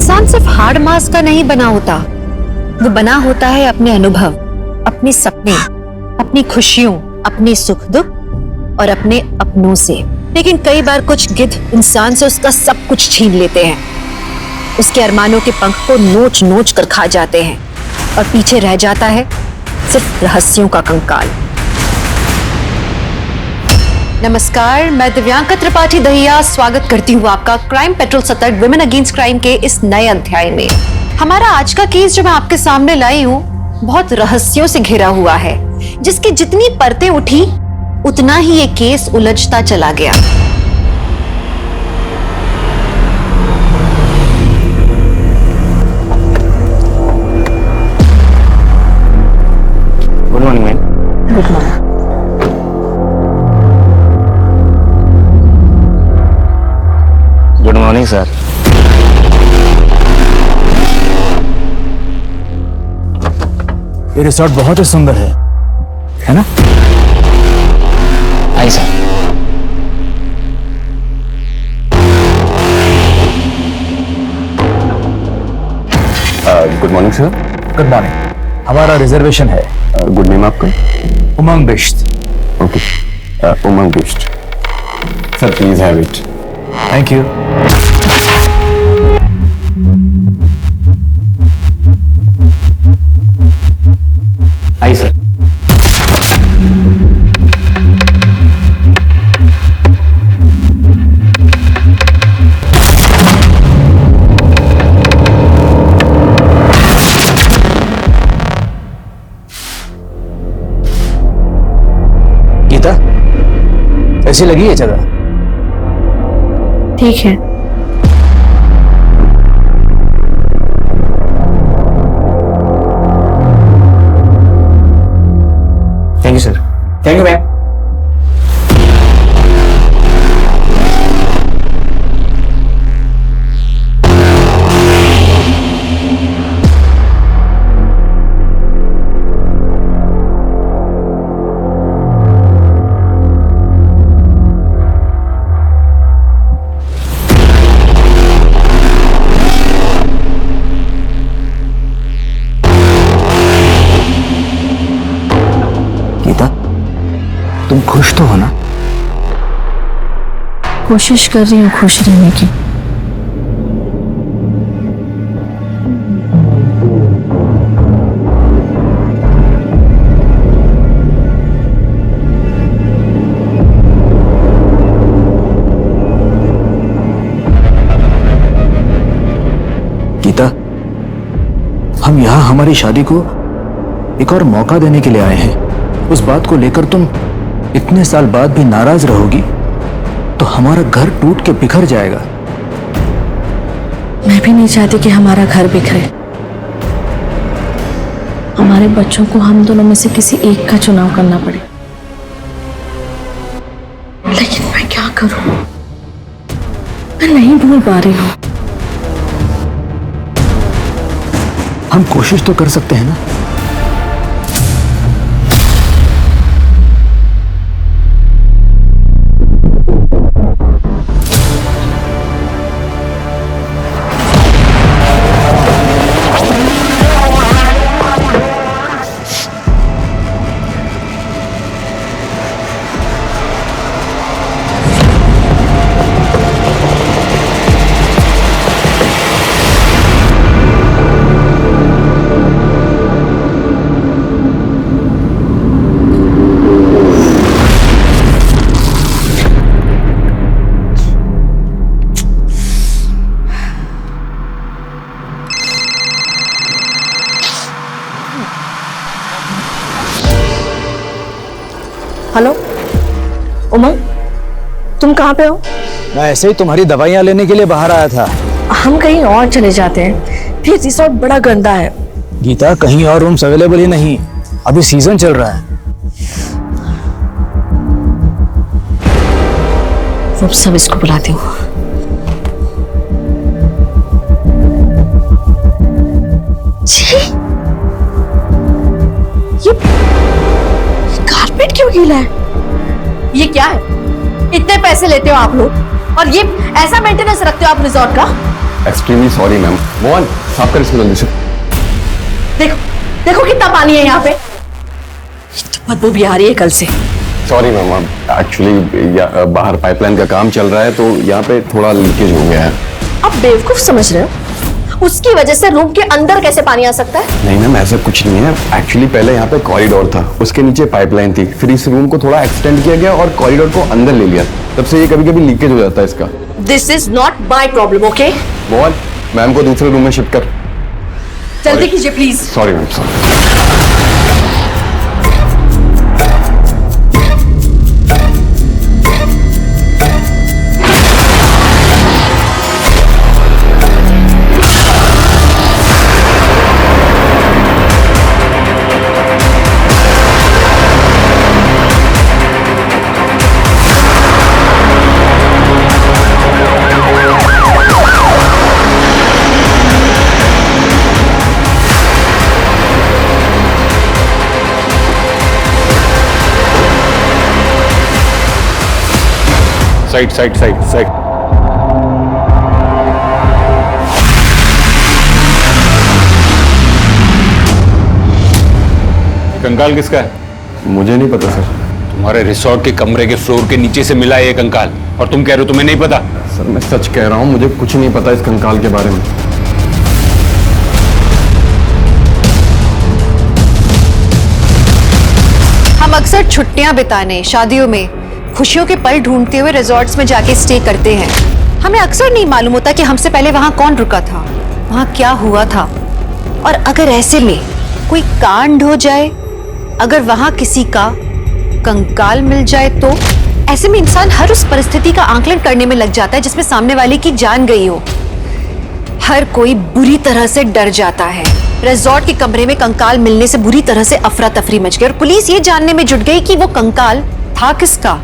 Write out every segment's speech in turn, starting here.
इंसान सिर्फ hard mass का नहीं बना होता, वो बना होता है अपने अनुभव, अपने सपने, अपनी खुशियों, अपने सुख दुख और अपने अपनों से। लेकिन कई बार कुछ गिद्ध इंसान से उसका सब कुछ छीन लेते हैं, उसके अरमानों के पंख को नोच नोच कर खा जाते हैं और पीछे रह जाता है सिर्फ रहस्यों का कंकाल। नमस्कार, मैं दिव्यांका त्रिपाठी दहिया स्वागत करती हूँ आपका क्राइम पेट्रोल सतर्क विमेन अगेंस्ट क्राइम के इस नए अध्याय में। हमारा आज का केस जो मैं आपके सामने लाई हूँ बहुत रहस्यों से घिरा हुआ है, जिसकी जितनी परतें उठी उतना ही ये केस उलझता चला गया। Good morning ma'am. Good morning. Good morning sir. ये रिसोर्ट बहुत ही सुंदर है ना? Hi sir. Good morning sir. Good morning. हमारा रिजर्वेशन है। गुड नेम आपका? Umang Bisht. Okay, Umang Bisht. Sir please have it. Thank you. Hi sir. Geeta, कैसी लगी ये जगह? ठीक है। Thank you sir. Thank you ma'am. Geeta, तुम खुश तो हो ना? कोशिश कर रही हूँ खुश रहने की। गीता, हम यहाँ हमारी शादी को एक और मौका देने के लिए आए हैं। उस बात को लेकर तुम इतने साल बाद भी नाराज रहोगी तो हमारा घर टूट के बिखर जाएगा। मैं भी नहीं चाहती कि हमारा घर बिखरे। हमारे बच्चों को हम दोनों में से किसी एक का चुनाव करना पड़े। लेकिन मैं क्या करूं? मैं नहीं भूल पा रही हूं। हम कोशिश तो कर सकते हैं ना? हेलो उमंग, तुम कहाँ पे हो? मैं ऐसे ही तुम्हारी दवाइयां लेने के लिए बाहर आया था। हम कहीं और चले जाते हैं। ये रिसोर्ट बड़ा गंदा है। गीता, कहीं और रूम्स अवेलेबल ही नहीं, अभी सीजन चल रहा है। अब सब इसको बुलाती हूँ। ये कारपेट क्यों गीला है? ये क्या है? इतने पैसे लेते हो आप लोग? और ये ऐसा मेंटेनेंस रखते हो आप रिजॉर्ट का? Extremely sorry ma'am. मोहन साफ कर इसको जल्दी से। देखो देखो कितना पानी है यहाँ पे, बदबू भी आ रही है कल से। सॉरी मैम, एक्चुअली बाहर पाइपलाइन का काम चल रहा है तो यहाँ पे थोड़ा लीकेज हो गया है। आप बेवकूफ समझ रहे हो? उसकी वजह से रूम के अंदर कैसे पानी आ सकता है? नहीं मैम, ऐसा कुछ नहीं है। एक्चुअली पहले यहाँ पे कॉरिडोर था, उसके नीचे पाइपलाइन थी, फिर इस रूम को थोड़ा एक्सटेंड किया गया और कॉरिडोर को अंदर ले लिया, तब से ये कभी कभी लीकेज हो जाता है इसका। This is not my problem, okay? Mohan ma'am को दूसरे रूम में शिफ्ट कर। जल्दी कीजिए please. Sorry ma'am, sorry. Side side side side. कंकाल किसका है? मुझे नहीं पता सर। तुम्हारे रिसोर्ट के कमरे के फ्लोर के नीचे से मिला है ये कंकाल, और तुम कह रहे हो तुम्हें नहीं पता? सर मैं सच कह रहा हूँ, मुझे कुछ नहीं पता इस कंकाल के बारे में। हम अक्सर छुट्टियां बिताने, शादियों में खुशियों के पल ढूंढते हुए रिजॉर्ट्स में जाके स्टे करते हैं। हमें अक्सर नहीं मालूम होता कि हमसे पहले वहां कौन रुका था, वहां क्या हुआ था, और अगर ऐसे में कोई कांड हो जाए, अगर वहां किसी का कंकाल मिल जाए, तो ऐसे में इंसान हर उस परिस्थिति का आकलन करने में लग जाता है जिसमें सामने वाले की जान गई हो। हर कोई बुरी तरह से डर जाता है। रिजॉर्ट के कमरे में कंकाल मिलने से बुरी तरह से अफरा तफरी मच गई और पुलिस ये जानने में जुट गई कि वो कंकाल था किसका।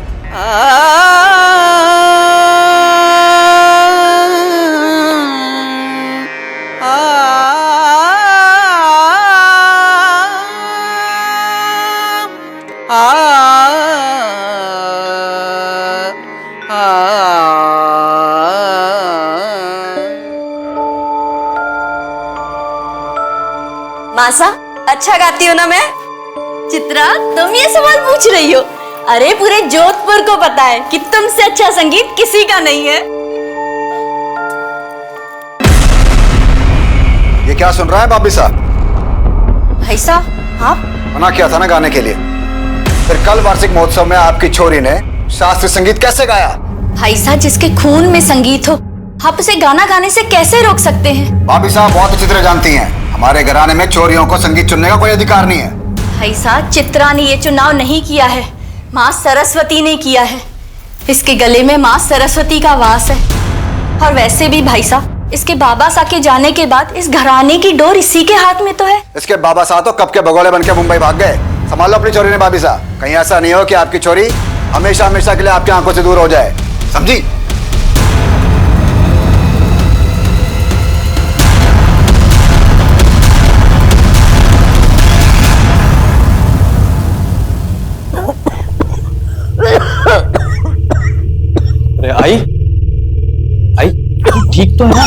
मासा, अच्छा गाती हो ना मैं? चित्रा, तुम ये सवाल पूछ रही हो? अरे पूरे जोधपुर को पता है कि तुमसे अच्छा संगीत किसी का नहीं है। ये क्या सुन रहा है बाबी साहब? भाई साहब, आप? मना किया था ना गाने के लिए, फिर कल वार्षिक महोत्सव में आपकी छोरी ने शास्त्रीय संगीत कैसे गाया? भाई साहब, जिसके खून में संगीत हो, आप उसे गाना गाने से कैसे रोक सकते हैं? बाबी साहब बहुत अच्छी तरह जानती हैं, हमारे घराने में चोरियों को संगीत चुनने का कोई अधिकार नहीं है। भाई साहब, चित्रा ने ये चुनाव नहीं किया है, माँ सरस्वती ने किया है। इसके गले में माँ सरस्वती का वास है। और वैसे भी भाई साहब, इसके बाबा साहब के जाने के बाद इस घराने की डोर इसी के हाथ में तो है। इसके बाबा साहब तो कब के भगोड़े बनके मुंबई भाग गए। संभालो अपनी चोरी ने बाबी साहब, कहीं ऐसा नहीं हो कि आपकी चोरी हमेशा हमेशा के लिए आपकी आंखों से दूर हो जाए, समझी? अरे आई आई, ठीक तो है ना?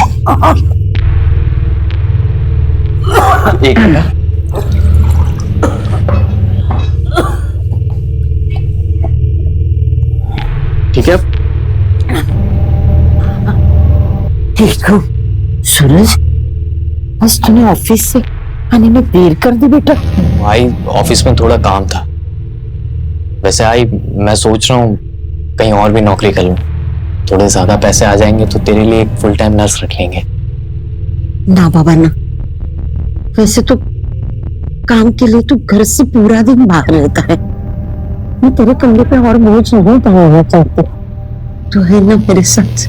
एक मिनट। ठीक है, ठीक हो? सूरज, बस तूने ऑफिस से आने में देर कर दी बेटा। आई ऑफिस में थोड़ा काम था। वैसे आई, मैं सोच रहा हूँ कहीं और भी नौकरी कर लूँ, थोड़े ज्यादा पैसे आ जाएंगे तो तेरे लिए एक फुल टाइम नर्स रख लेंगे। ना बाबा ना, वैसे तो काम के लिए तू घर से पूरा दिन बाहर रहता है, मैं तेरे कमरे पे और बोझ नहीं बनाना चाहती। तो है ना मेरे साथ,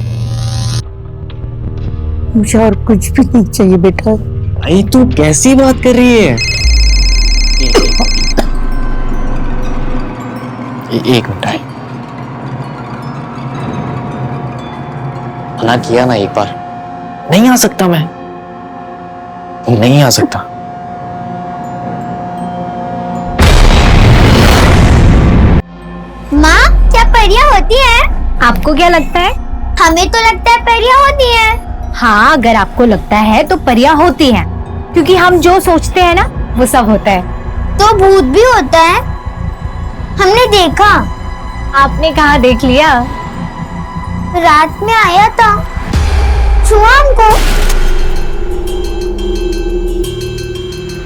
मुझे और कुछ भी नहीं चाहिए बेटा। आई तू कैसी बात कर रही है? एक मिनट आई, मना किया ना एक बार, नहीं आ सकता मैं, नहीं आ सकता। माँ, क्या परियां होती है? आपको क्या लगता है? हमें तो लगता है परियां होती हैं। हाँ, अगर आपको लगता है तो परियां होती हैं, क्योंकि हम जो सोचते हैं ना वो सब होता है। तो भूत भी होता है, हमने देखा। आपने कहाँ देख लिया? रात में आया था, छुआ हमको।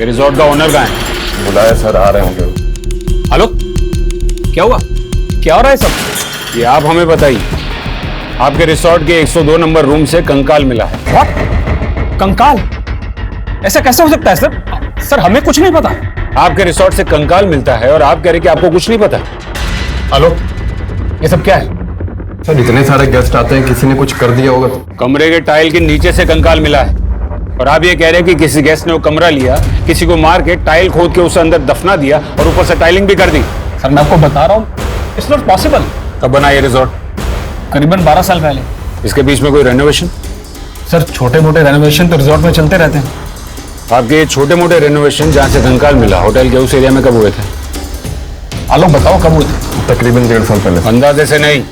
रिजॉर्ट का ओनर कहाँ है? बुलाया सर, आ रहे होंगे। हेलो, क्या हुआ? क्या हो रहा है सब? ये आप हमें बताइए। आपके रिसोर्ट के 102 नंबर रूम से कंकाल मिला है। व्हाट? कंकाल? ऐसा कैसे हो सकता है सर? सर हमें कुछ नहीं पता। आपके रिसोर्ट से कंकाल मिलता है और आप कह रहे कि आपको कुछ नहीं पता। हेलो, ये सब क्या है? सर इतने सारे गेस्ट आते हैं, किसी ने कुछ कर दिया होगा तो। कमरे के टाइल के नीचे से कंकाल मिला है और आप ये कह रहे हैं कि किसी गेस्ट ने वो कमरा लिया, किसी को मार के टाइल खोद के उसे अंदर दफना दिया और ऊपर से टाइलिंग भी कर दी। सर मैं आपको बता रहा हूँ, इट्स नॉट पॉसिबल। कब बना ये रिसोर्ट? करीबन 12 साल पहले। इसके बीच में कोई रेनोवेशन? सर छोटे मोटे रेनोवेशन तो रिजॉर्ट में चलते रहते हैं। आपके ये छोटे मोटे रेनोवेशन जहाँ से कंकाल मिला होटल के उस एरिया में कब हुए थे? आलोक बताओ कब हुए थे? तकरीबन 1.5 साल पहले। अंदाजे से नहीं,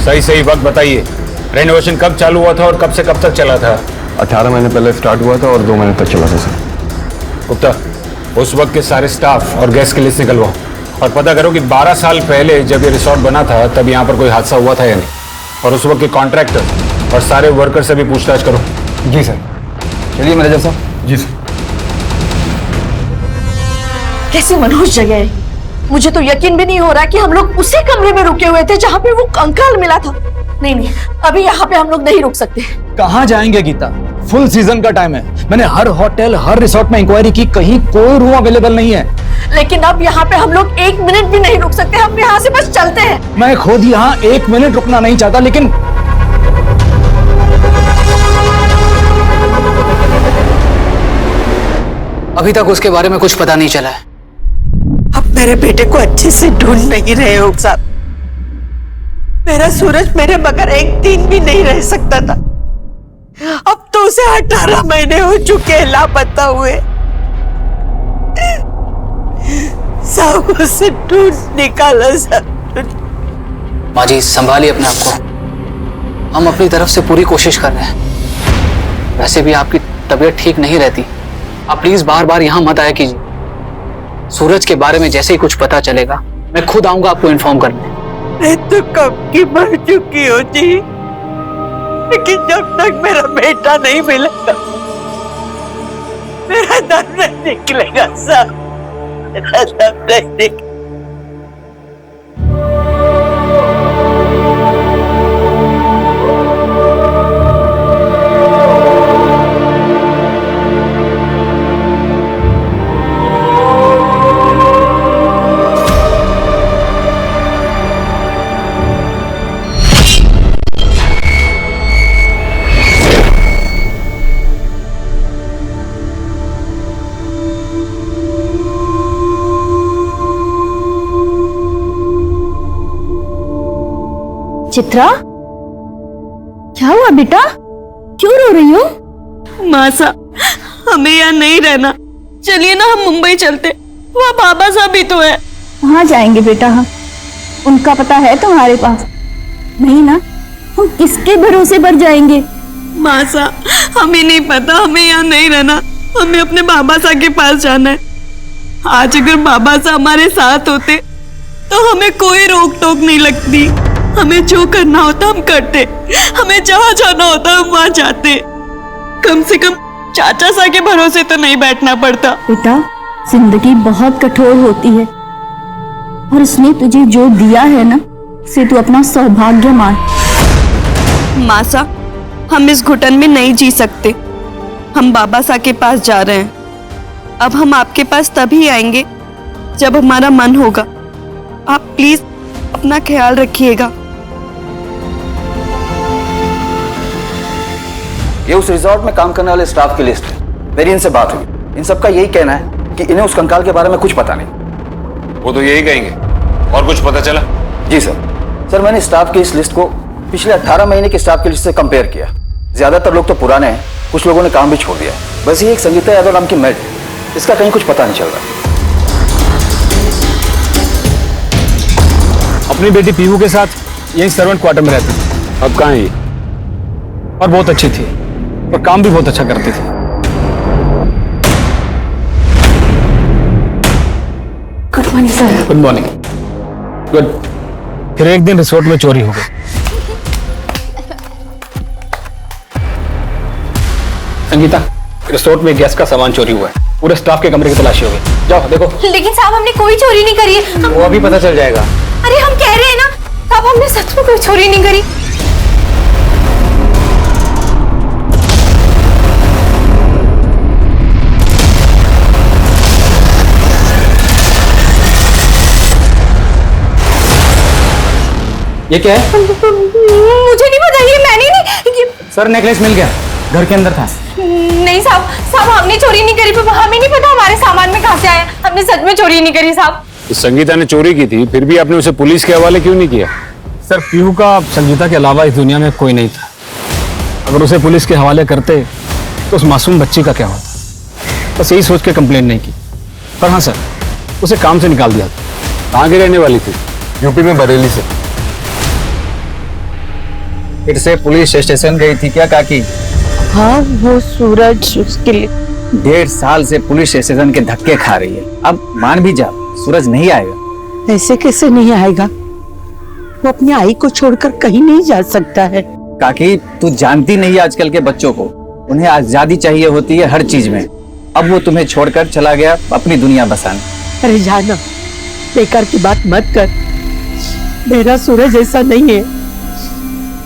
सही वक्त बताइए। रेनोवेशन कब चालू हुआ था और कब से कब तक चला था? 18 महीने पहले स्टार्ट हुआ था और 2 महीने तक चला था सर। गुप्ता, उस वक्त के सारे स्टाफ और गेस्ट की लिस्ट निकलवाओ और पता करो कि 12 साल पहले जब ये रिसोर्ट बना था तब यहाँ पर कोई हादसा हुआ था या नहीं, और उस वक्त के कॉन्ट्रैक्टर और सारे वर्कर से भी पूछताछ करो। जी सर। चलिए मैनेजर साहब। जी सर। कैसी मनहूस जगह है, मुझे तो यकीन भी नहीं हो रहा कि हम लोग उसी कमरे में रुके हुए थे जहाँ पे वो कंकाल मिला था। नहीं, अभी यहाँ पे हम लोग नहीं रुक सकते। कहाँ जाएंगे गीता? फुल सीजन का टाइम है। मैंने हर होटल हर रिसोर्ट में इंक्वायरी की, कहीं कोई रूम अवेलेबल नहीं है। लेकिन अब यहाँ पे हम लोग 1 मिनट भी नहीं रुक सकते, हम यहाँ से बस चलते हैं। मैं खुद यहाँ 1 मिनट रुकना नहीं चाहता, लेकिन अभी तक उसके बारे में कुछ पता नहीं चला है। अब मेरे बेटे को अच्छे से ढूंढ नहीं रहे हो साहब। मेरा सूरज मेरे बगैर एक दिन भी नहीं रह सकता था। अब तो उसे 18 महीने हो चुके हैं लापता हुए। सब उसे ढूंढ निकाला सब। माँ जी संभालिए अपने आप को, हम अपनी तरफ से पूरी कोशिश कर रहे हैं। वैसे भी आपकी तबीयत ठीक नहीं रहती, आप प्लीज बार बार यहाँ मत आया कीजिए। सूरज के बारे में जैसे ही कुछ पता चलेगा मैं खुद आऊंगा आपको इन्फॉर्म करने। मैं तो कब की मर चुकी हूँ जी, लेकिन जब तक मेरा बेटा नहीं मिलेगा मेरा दम नहीं निकलेगा साहब, मेरा दम नहीं निकलेगा। चित्रा, क्या हुआ बेटा, क्यों रो रही हो? मासा, हमें यहाँ नहीं रहना, चलिए ना हम मुंबई चलते, वहाँ बाबा साहब भी तो है। वहाँ जाएंगे बेटा हम, उनका पता है तुम्हारे पास? नहीं ना, हम किसके भरोसे पर जाएंगे? मासा, हमें नहीं पता, हमें यहाँ नहीं रहना, हमें अपने बाबा साहब के पास जाना है। आज अगर बाबा साहब हमारे साथ होते तो हमें कोई रोक टोक नहीं लगती। हमें जो करना होता हम करते, हमें जहाँ जाना होता हम वहाँ जाते। कम से कम चाचा सा के भरोसे तो नहीं बैठना पड़ता। बेटा, जिंदगी बहुत कठोर होती है और उसने तुझे जो दिया है ना, उसे तू अपना सौभाग्य मान। मासा, हम इस घुटन में नहीं जी सकते। हम बाबा साहब के पास जा रहे हैं। अब हम आपके पास तभी आएंगे जब हमारा मन होगा। आप प्लीज अपना ख्याल रखिएगा। ये उस रिजॉर्ट में काम करने वाले स्टाफ की लिस्ट है। मेरी इनसे बात हुई, इन सबका यही कहना है कि इन्हें उस कंकाल के बारे में कुछ पता नहीं। वो तो यही कहेंगे। और कुछ पता चला? जी सर, मैंने स्टाफ की इस लिस्ट को पिछले 18 महीने के स्टाफ की लिस्ट से कंपेयर किया। ज्यादातर लोग तो पुराने हैं, कुछ लोगों ने काम भी छोड़ दिया है। बस ये एक संगीता यादव नाम की मेड, इसका कहीं कुछ पता नहीं चल रहा। अपनी बेटी पीहू के साथ यही सर्वेंट क्वार्टर में रहती है। अब कहाँ है ये? और बहुत अच्छी थी और काम भी बहुत अच्छा करती थी। Good morning sir. Good morning. Good. फिर एक दिन रिसोर्ट में चोरी हो गई। संगीता, रिसोर्ट में गैस का सामान चोरी हुआ है। पूरे स्टाफ के कमरे की तलाशी हो गई। जाओ देखो। लेकिन साहब हमने कोई चोरी नहीं करी है। वो अभी पता चल जाएगा। अरे हम कह रहे हैं ना साहब, हमने सच में कोई चोरी नहीं करी। ये क्या है? मुझे नहीं पता, ये मैंने नहीं। सर नेकलेस मिल गया, घर के अंदर था। नहीं साहब, साहब हमने चोरी नहीं करी, पर हमें नहीं पता हमारे सामान में कहां से आया। हमने सच में चोरी नहीं करी साहब। संगीता ने चोरी की थी, फिर भी आपने उसे पुलिस के हवाले क्यों नहीं किया? सर पीहू का संगीता के अलावा इस दुनिया में कोई नहीं था। अगर उसे पुलिस के हवाले करते तो उस मासूम बच्ची का क्या होता। बस यही सोच के कंप्लेंट नहीं की। पर हाँ सर, उसे काम से निकाल दिया था। कहाँ की रहने वाली थी? यूपी में बरेली से। फिर से पुलिस स्टेशन गई थी क्या काकी? हाँ वो सूरज उसके लिए 1.5 साल से पुलिस स्टेशन के धक्के खा रही है। अब मान भी जा, सूरज नहीं आएगा। ऐसे कैसे नहीं आएगा? वो अपनी आई को छोड़कर कहीं नहीं जा सकता है। काकी तू जानती नहीं है आजकल के बच्चों को, उन्हें आजादी चाहिए होती है हर चीज में। अब वो तुम्हें छोड़कर चला गया अपनी दुनिया बसाने। अरे जाना, बेकार की बात मत कर। मेरा सूरज ऐसा नहीं है।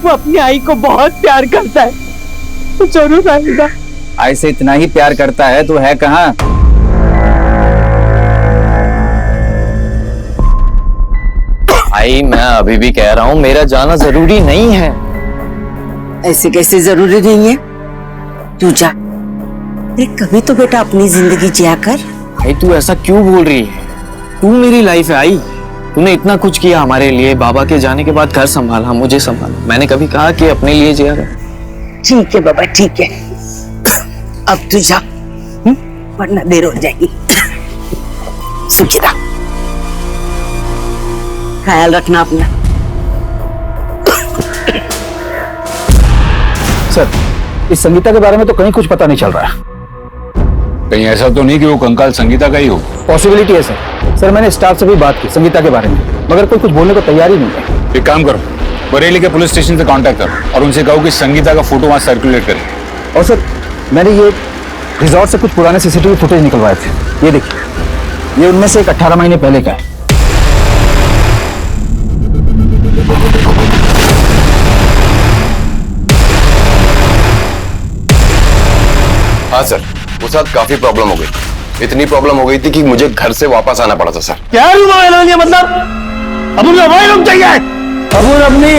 वो अपनी आई को बहुत प्यार करता है, तो जरूर आएगा। आई से इतना ही प्यार करता है तो है कहाँ? भाई मैं अभी भी कह रहा हूँ मेरा जाना जरूरी नहीं है। ऐसे कैसे जरूरी नहीं है? तू जा। अरे कभी तो बेटा अपनी जिंदगी जिया कर। भाई तू ऐसा क्यों बोल रही है? तू मेरी लाइफ है आई। तूने इतना कुछ किया हमारे लिए, बाबा के जाने के बाद घर संभाला, मुझे संभाला। मैंने कभी कहा कि अपने लिए जिया कर? ठीक है बाबा, ठीक है। अब तू जा, वरना देर हो जाएगी। सुखिता, ख्याल रखना अपना। सर इस संगीता के बारे में तो कहीं कुछ पता नहीं चल रहा है। कहीं ऐसा तो नहीं कि वो कंकाल संगीता का ही हो? पॉसिबिलिटी है सर। सर मैंने स्टाफ से भी बात की संगीता के बारे में, मगर कोई कुछ बोलने को तैयार ही नहीं है। एक काम करो, बरेली के पुलिस स्टेशन से कांटेक्ट करो और उनसे कहो कि संगीता का फोटो वहां सर्कुलेट करें। और सर मैंने ये रिजॉर्ट से कुछ पुराने सीसीटीवी फुटेज निकलवाए थे। ये देखिए, ये उनमें से एक 18 महीने पहले का है। हाँ सर, उस साथ काफी प्रॉब्लम हो गई। इतनी प्रॉब्लम हो गई थी कि मुझे घर से वापस आना पड़ा था सर। क्या रूम है मतलब? अबुल का वही रूम चाहिए। अबुल अपनी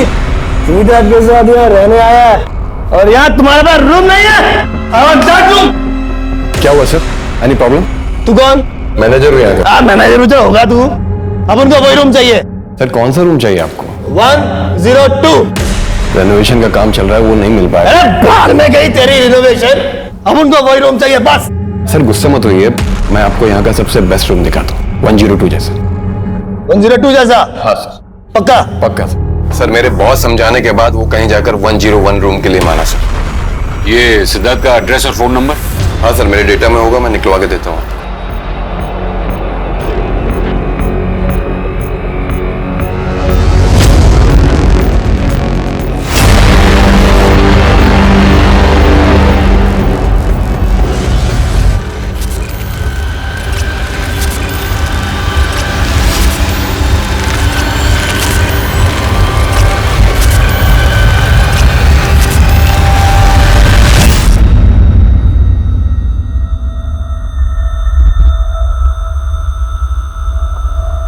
सीधा के साथ यहाँ रहने आया है और यहाँ तुम्हारे पास रूम नहीं है। रूम क्या हुआ सर? Any problem? तू कौन? मैनेजर हूँ यहाँ का। मैनेजर तो होगा तू। अबुल को वही रूम चाहिए। सर कौन सा रूम चाहिए आपको? 102। रेनोवेशन का काम चल रहा है, वो नहीं मिल पाया। अरे भाग में गई तेरी रिनोवेशन। अब उनको वही रूम चाहिए बस। सर गुस्सा मत होइए, मैं आपको यहाँ का सबसे बेस्ट रूम दिखाता हूँ। 102 जैसा। 102 जैसा? हाँ सर। पक्का? पक्का सर। मेरे बहुत समझाने के बाद वो कहीं जाकर 101 रूम के लिए माना सर। ये सिद्धार्थ का एड्रेस और फोन नंबर? हाँ सर, मेरे डेटा में होगा, मैं निकलवा के देता हूँ।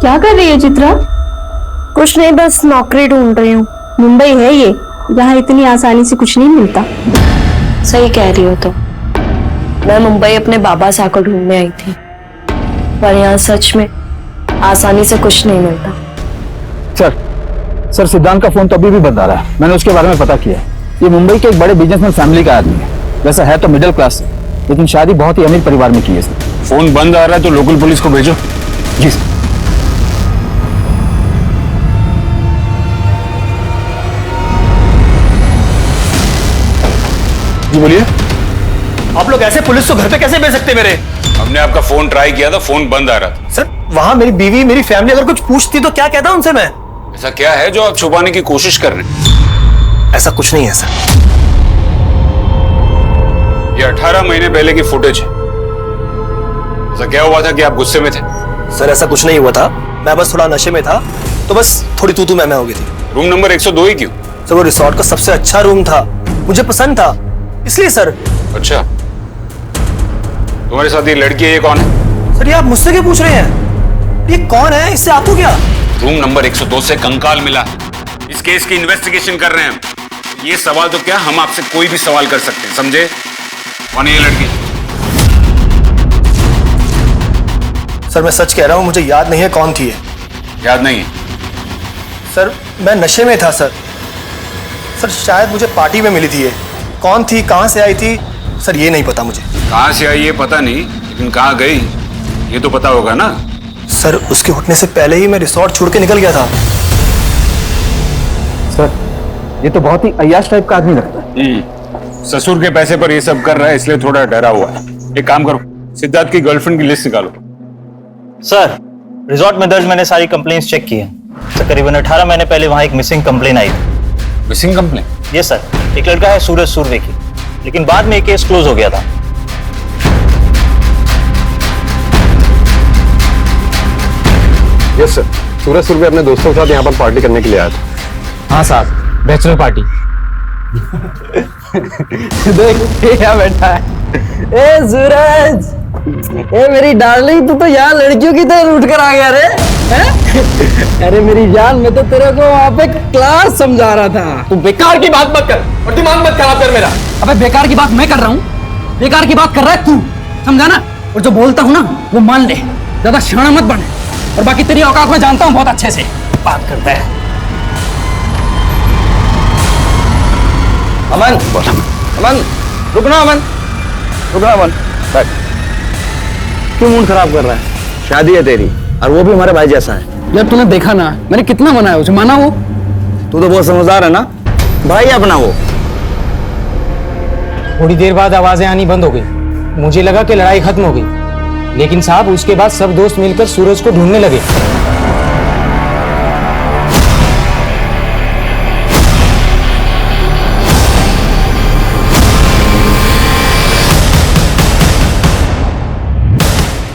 क्या कर रही है चित्रा? कुछ नहीं, बस नौकरी ढूंढ रही हूँ। मुंबई है ये, यहाँ इतनी आसानी से कुछ नहीं मिलता। सही कह रही हो। तो मैं मुंबई अपने बाबा साहब को ढूंढने आई थी, पर यहाँ सच में आसानी से कुछ नहीं मिलता। सर सिद्धांत का फोन तो अभी भी बंद आ रहा है। मैंने उसके बारे में पता किया। ये मुंबई के एक बड़े बिजनेसमैन फैमिली का आदमी है। वैसा है तो मिडिल क्लास है, लेकिन शादी बहुत ही अमीर परिवार में की है इसने। फोन बंद आ रहा है तो लोकल पुलिस को भेजो। जी सर। जी बोलिए। आप लोग ऐसे पुलिस को घर पे कैसे भेज सकते मेरे? हमने आपका फोन ट्राई किया था, फोन बंद आ रहा था। सर वहां मेरी बीवी मेरी फैमिली अगर कुछ पूछती तो क्या कहता उनसे मैं? ऐसा क्या है जो आप छुपाने की कोशिश कर रहे हैं? ऐसा कुछ नहीं है सर। ये 18 महीने पहले की फुटेज है। ऐसा क्या हुआ था कि आप गुस्से में थे? सर ऐसा कुछ नहीं हुआ था, मैं बस थोड़ा नशे में था, तो बस थोड़ी तू मैं हो गई थी। रूम नंबर 102 ही क्यों? सर वो रिसोर्ट का सबसे अच्छा रूम था, मुझे पसंद था, इसलिए सर। अच्छा, तुम्हारे साथ ये लड़की है, ये कौन है? सर ये आप मुझसे क्यों पूछ रहे हैं? ये कौन है, इससे आपको क्या? रूम नंबर 102 से कंकाल मिला। इस केस की इन्वेस्टिगेशन कर रहे हैं हम। ये सवाल तो क्या, हम आपसे कोई भी सवाल कर सकते हैं, समझे? कौन है ये लड़की? सर मैं सच कह रहा हूं, मुझे याद नहीं है कौन थी ये। याद नहीं है? सर मैं नशे में था सर। सर शायद मुझे पार्टी में मिली थी ये। कौन थी, कहां से आई थी, सर ये नहीं पता मुझे। कहां से आई ये पता नहीं, लेकिन कहां गई ये तो पता होगा ना? सर उसके उठने से पहले ही मैं रिसोर्ट छोड़ के निकल गया था। सर ये तो बहुत ही अय्याश टाइप का आदमी लगता है। ससुर के पैसे पर ये सब कर रहा है, इसलिए थोड़ा डरा हुआ है। एक काम करो, सिद्धार्थ की गर्लफ्रेंड की लिस्ट निकालो। सर रिजॉर्ट में दर्ज मैंने सारी कंप्लेंट्स चेक की हैं। तकरीबन 18 महीने पहले वहाँ एक मिसिंग कंप्लेन आई थी। Missing complaint? यस सर, एक लड़का है सूरज सुरवेकी, लेकिन बाद में ये केस क्लोज हो गया था। यस सर, सूरज सुरभि अपने दोस्तों के साथ यहाँ पर पार्टी करने के लिए आया था। हाँ साहब, बैचलर पार्टी। देख क्या बैठा है। ए सूरज, ए मेरी डार्लिंग, तू तो यहाँ लड़कियों की तरह उठ कर आ गया रे। अरे मेरी जान, मैं तो तेरे को वहाँ पे क्लास समझा रहा था। तू बेकार की बात मत कर और दिमाग मत खराब कर मेरा। अबे बेकार की बात मैं कर रहा हूँ, बेकार की बात कर रहा है तू, समझा ना? और जो बोलता हूँ ना वो मान ले, ज्यादा शाना मत बने। और बाकी तेरी औकात मैं जानता हूँ बहुत अच्छे से। बात करता है अमन, अमन रुकना, अमन रुकना, अमन बैठ। क्यों मूड खराब कर रहा है? शादी है तेरी, और वो भी हमारे भाई जैसा है। यार तूने देखा ना, मैंने कितना मनाया उसे, माना वो? तू तो बहुत समझदार है ना, भाई अपना वो। थोड़ी देर बाद आवाजें आनी बंद हो गई। मुझे लगा कि लड़ाई खत्म हो गई, लेकिन साहब उसके बाद सब दोस्त मिलकर सूरज को ढूंढने लगे।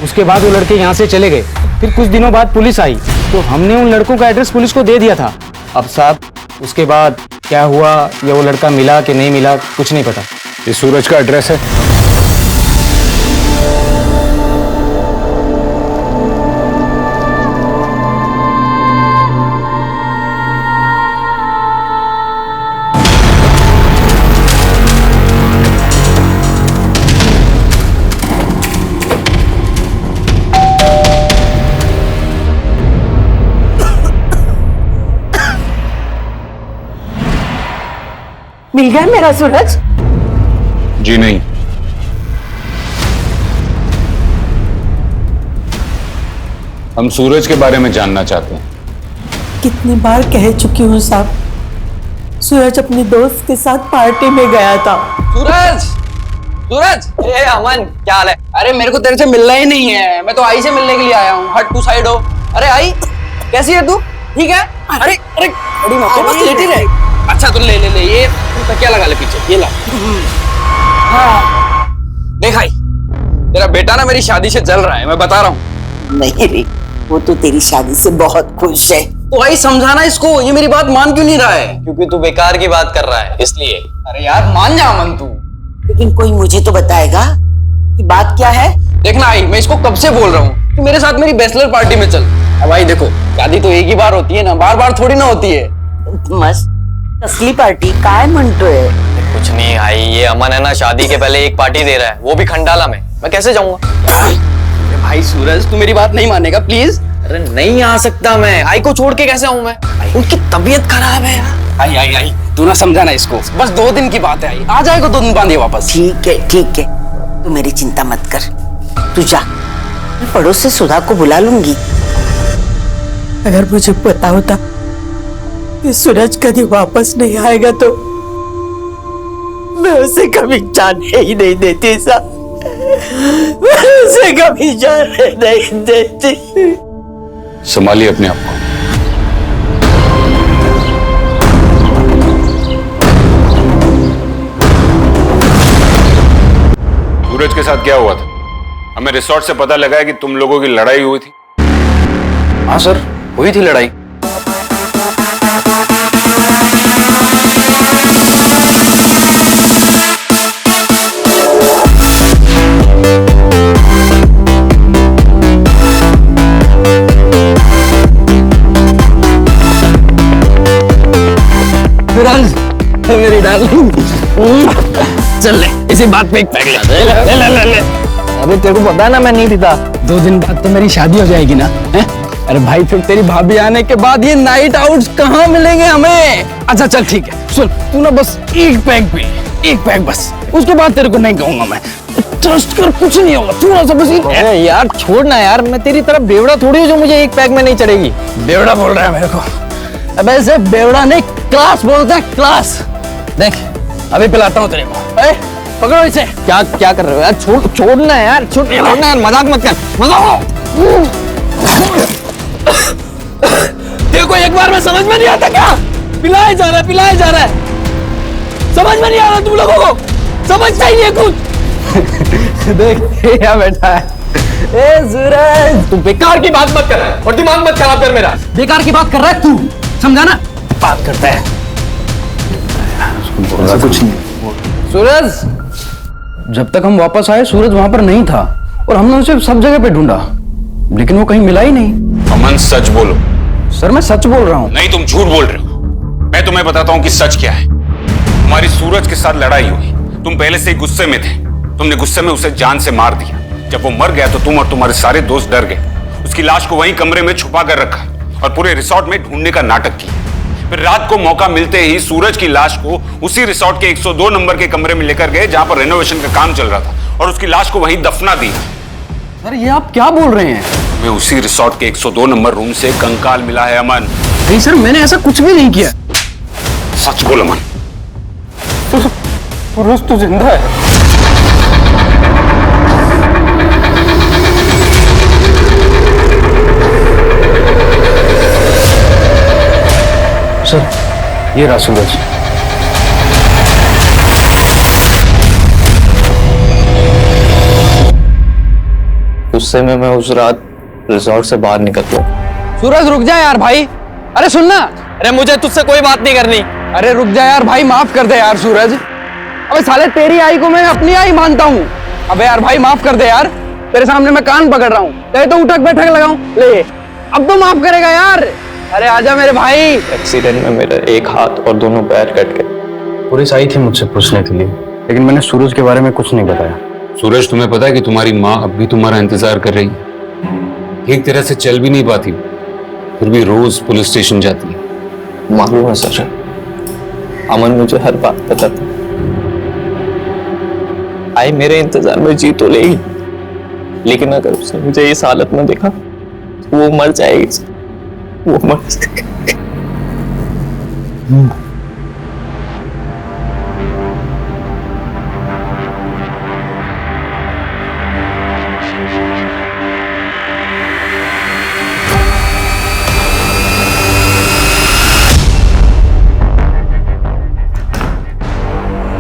उसके बाद वो लड़के यहाँ से चले गए। फिर कुछ दिनों बाद पुलिस आई, तो हमने उन लड़कों का एड्रेस पुलिस को दे दिया था। अब साहब उसके बाद क्या हुआ या वो लड़का मिला कि नहीं मिला, कुछ नहीं पता। ये सूरज का एड्रेस है? मिल गया मेरा सूरज? जी नहीं। हम सूरज के बारे में जानना चाहते हैं। कितनी बार कह चुकी हूँ साहब, सूरज अपने दोस्त के साथ पार्टी में गया था। सूरज, सूरज, ए अमन क्या हाल है? अरे मेरे को तेरे से मिलना ही नहीं है, मैं तो आई से मिलने के लिए आया हूँ। हट तू साइड हो। अरे आई कैसी है तू? ठीक है? अरे अरे बड़ी मत बस लेटी रहे। अच्छा तो ले ले ले, ये क्या लगा ले पीछे, ये ला। हाँ देख आई, तेरा बेटा ना मेरी शादी से जल रहा है, मैं बता रहा हूँ। नहीं रे, वो तो तेरी शादी से बहुत खुश है। तो भाई समझाना इसको, ये मेरी बात मान क्यों नहीं रहा है? क्योंकि तू बेकार की बात कर रहा है, इसलिए। अरे यार मान जा अमन तू। लेकिन कोई मुझे तो बताएगा कि बात क्या है। देखना आई, मैं इसको कब से बोल रहा हूँ कि मेरे साथ मेरी बैचलर पार्टी में चल। अब भाई देखो, शादी तो एक ही बार होती है ना, बार बार थोड़ी ना होती है। मस्त असली पार्टी काय म्हणतोय? कुछ नहीं आई, ये अमन है ना शादी के पहले एक पार्टी दे रहा है, वो भी खंडाला में। मैं कैसे जाऊंगा? अरे भाई सूरज, तू मेरी बात नहीं मानेगा प्लीज। अरे नहीं आ सकता मैं, आई को छोड़ के कैसे आऊं मैं? उनकी तबीयत खराब है यार। आई आई आई, तू ना समझाना इसको, बस 2 दिन की बात है। आई आ जाएगा 2 दिन बाद वापस। ठीक है, तू मेरी चिंता मत कर, तू जा। मैं पड़ोस से सुधा को बुला लूंगी। अगर मुझे पता होता कि सूरज कभी वापस नहीं आएगा तो मैं उसे कभी जाने ही नहीं देती साहब, मैं उसे कभी जाने नहीं देती। संभालिए अपने आप को। सूरज के साथ क्या हुआ था? हमें रिसोर्ट से पता लगा है कि तुम लोगों की लड़ाई हुई थी। हाँ सर, हुई थी लड़ाई। मेरी डार्लिंग, चल ले, इसी बात पे एक पैक ले। ले। अबे तेरे को पता है ना मैं नहीं पीता। 2 दिन बाद तो मेरी शादी हो जाएगी ना, हैं? अरे भाई फिर तेरी भाभी आने के बाद ये नाइट आउट्स कहाँ मिलेंगे हमें? अच्छा चल ठीक है, सुन तू ना बस एक पैक पी, एक पैक बस, उसके बाद तेरे को नहीं कहूंगा मैं। ट्रस्ट कर, कुछ नहीं होगा, थोड़ा सा बस। अरे यार छोड़ ना यार, मैं तेरी तरफ बेवड़ा थोड़ी हूँ जो मुझे एक पैक में नहीं चढ़ेगी। बेवड़ा बोल रहा है मेरे को? अब ऐसे बेवड़ा नहीं, क्लास बोलता है, क्लास। देख अभी पिलाता हूँ तेरे को। पकड़ो इसे। क्या कर रहे हो यार? छोड़ना यार, छोड़ना यार, मजाक मत कर, मजाक। तेरे को एक बार में समझ में नहीं आता क्या? पिलाया जा रहा है, समझ में नहीं आ रहा तुम लोगों को? समझता ही नहीं है कुछ। देख क्या बैठा है। ए सूरज, तू बेकार की बात मत कर और दिमाग मत खराब कर मेरा। बेकार की बात कर रहा है तू, समझा ना? बात करता है कुछ नहीं। सूरज, जब तक हम वापस आए सूरज वहां पर नहीं था और हमने उसे सब जगह पे ढूंढा, लेकिन वो कहीं मिला ही नहीं। अमन सच बोलो। सर मैं सच बोल रहा हूँ। नहीं, तुम झूठ बोल रहे हो। मैं तुम्हें बताता हूँ कि सच क्या है। तुम्हारी सूरज के साथ लड़ाई हुई, तुम पहले से ही गुस्से में थे, तुमने गुस्से में उसे जान से मार दिया। जब वो मर गया तो तुम और तुम्हारे सारे दोस्त डर गए, उसकी लाश को वहीं कमरे में छुपा कर रखा और पूरे रिसोर्ट में ढूंढने का नाटक किया। फिर रात को मौका मिलते ही सूरज की लाश को उसी रिसोर्ट के 102 नंबर के कमरे में लेकर गए जहां पर रेनोवेशन का काम चल रहा था और उसकी लाश को वहीं दफना दी। सर ये आप क्या बोल रहे हैं? मैं उसी रिसोर्ट के 102 नंबर रूम से कंकाल मिला है अमन। नहीं सर, मैंने ऐसा कुछ भी नहीं किया। सच बोल अमन। सूरज तो जिंदा है। सर ये रहा सूरज। गुस्से में मैं उस रात रिसोर्ट से बाहर निकल गया। सूरज रुक जा यार भाई। अरे सुनना। अरे मुझे तुझसे कोई बात नहीं करनी। अरे रुक जा यार भाई, माफ कर दे यार सूरज। अबे साले तेरी आई को मैं अपनी आई मानता हूँ। अबे यार भाई माफ कर दे यार, तेरे सामने मैं कान पकड़ रहा हूँ, कहे तो उठक बैठक लगाऊं। ले अब तो माफ करेगा यार। अरे आजा मेरे भाई। एक्सीडेंट में मेरा एक हाथ और दोनों पैर कट गए। पुलिस आई थी मुझसे पूछने के लिए, लेकिन मैंने सूरज के बारे में कुछ नहीं बताया। सूरज, तुम्हें पता है कि तुम्हारी माँ अब भी तुम्हारा इंतजार कर रही है? ठीक तरह से चल भी नहीं पाती, फिर भी रोज पुलिस स्टेशन जाती है। मालूम है सर, अमन मुझे हर बात बताता। आई मेरे इंतजार में जी तो लेगी, लेकिन अगर उसने मुझे इस हालत में देखा तो वो मर जाएगी। वो मर जाएगी।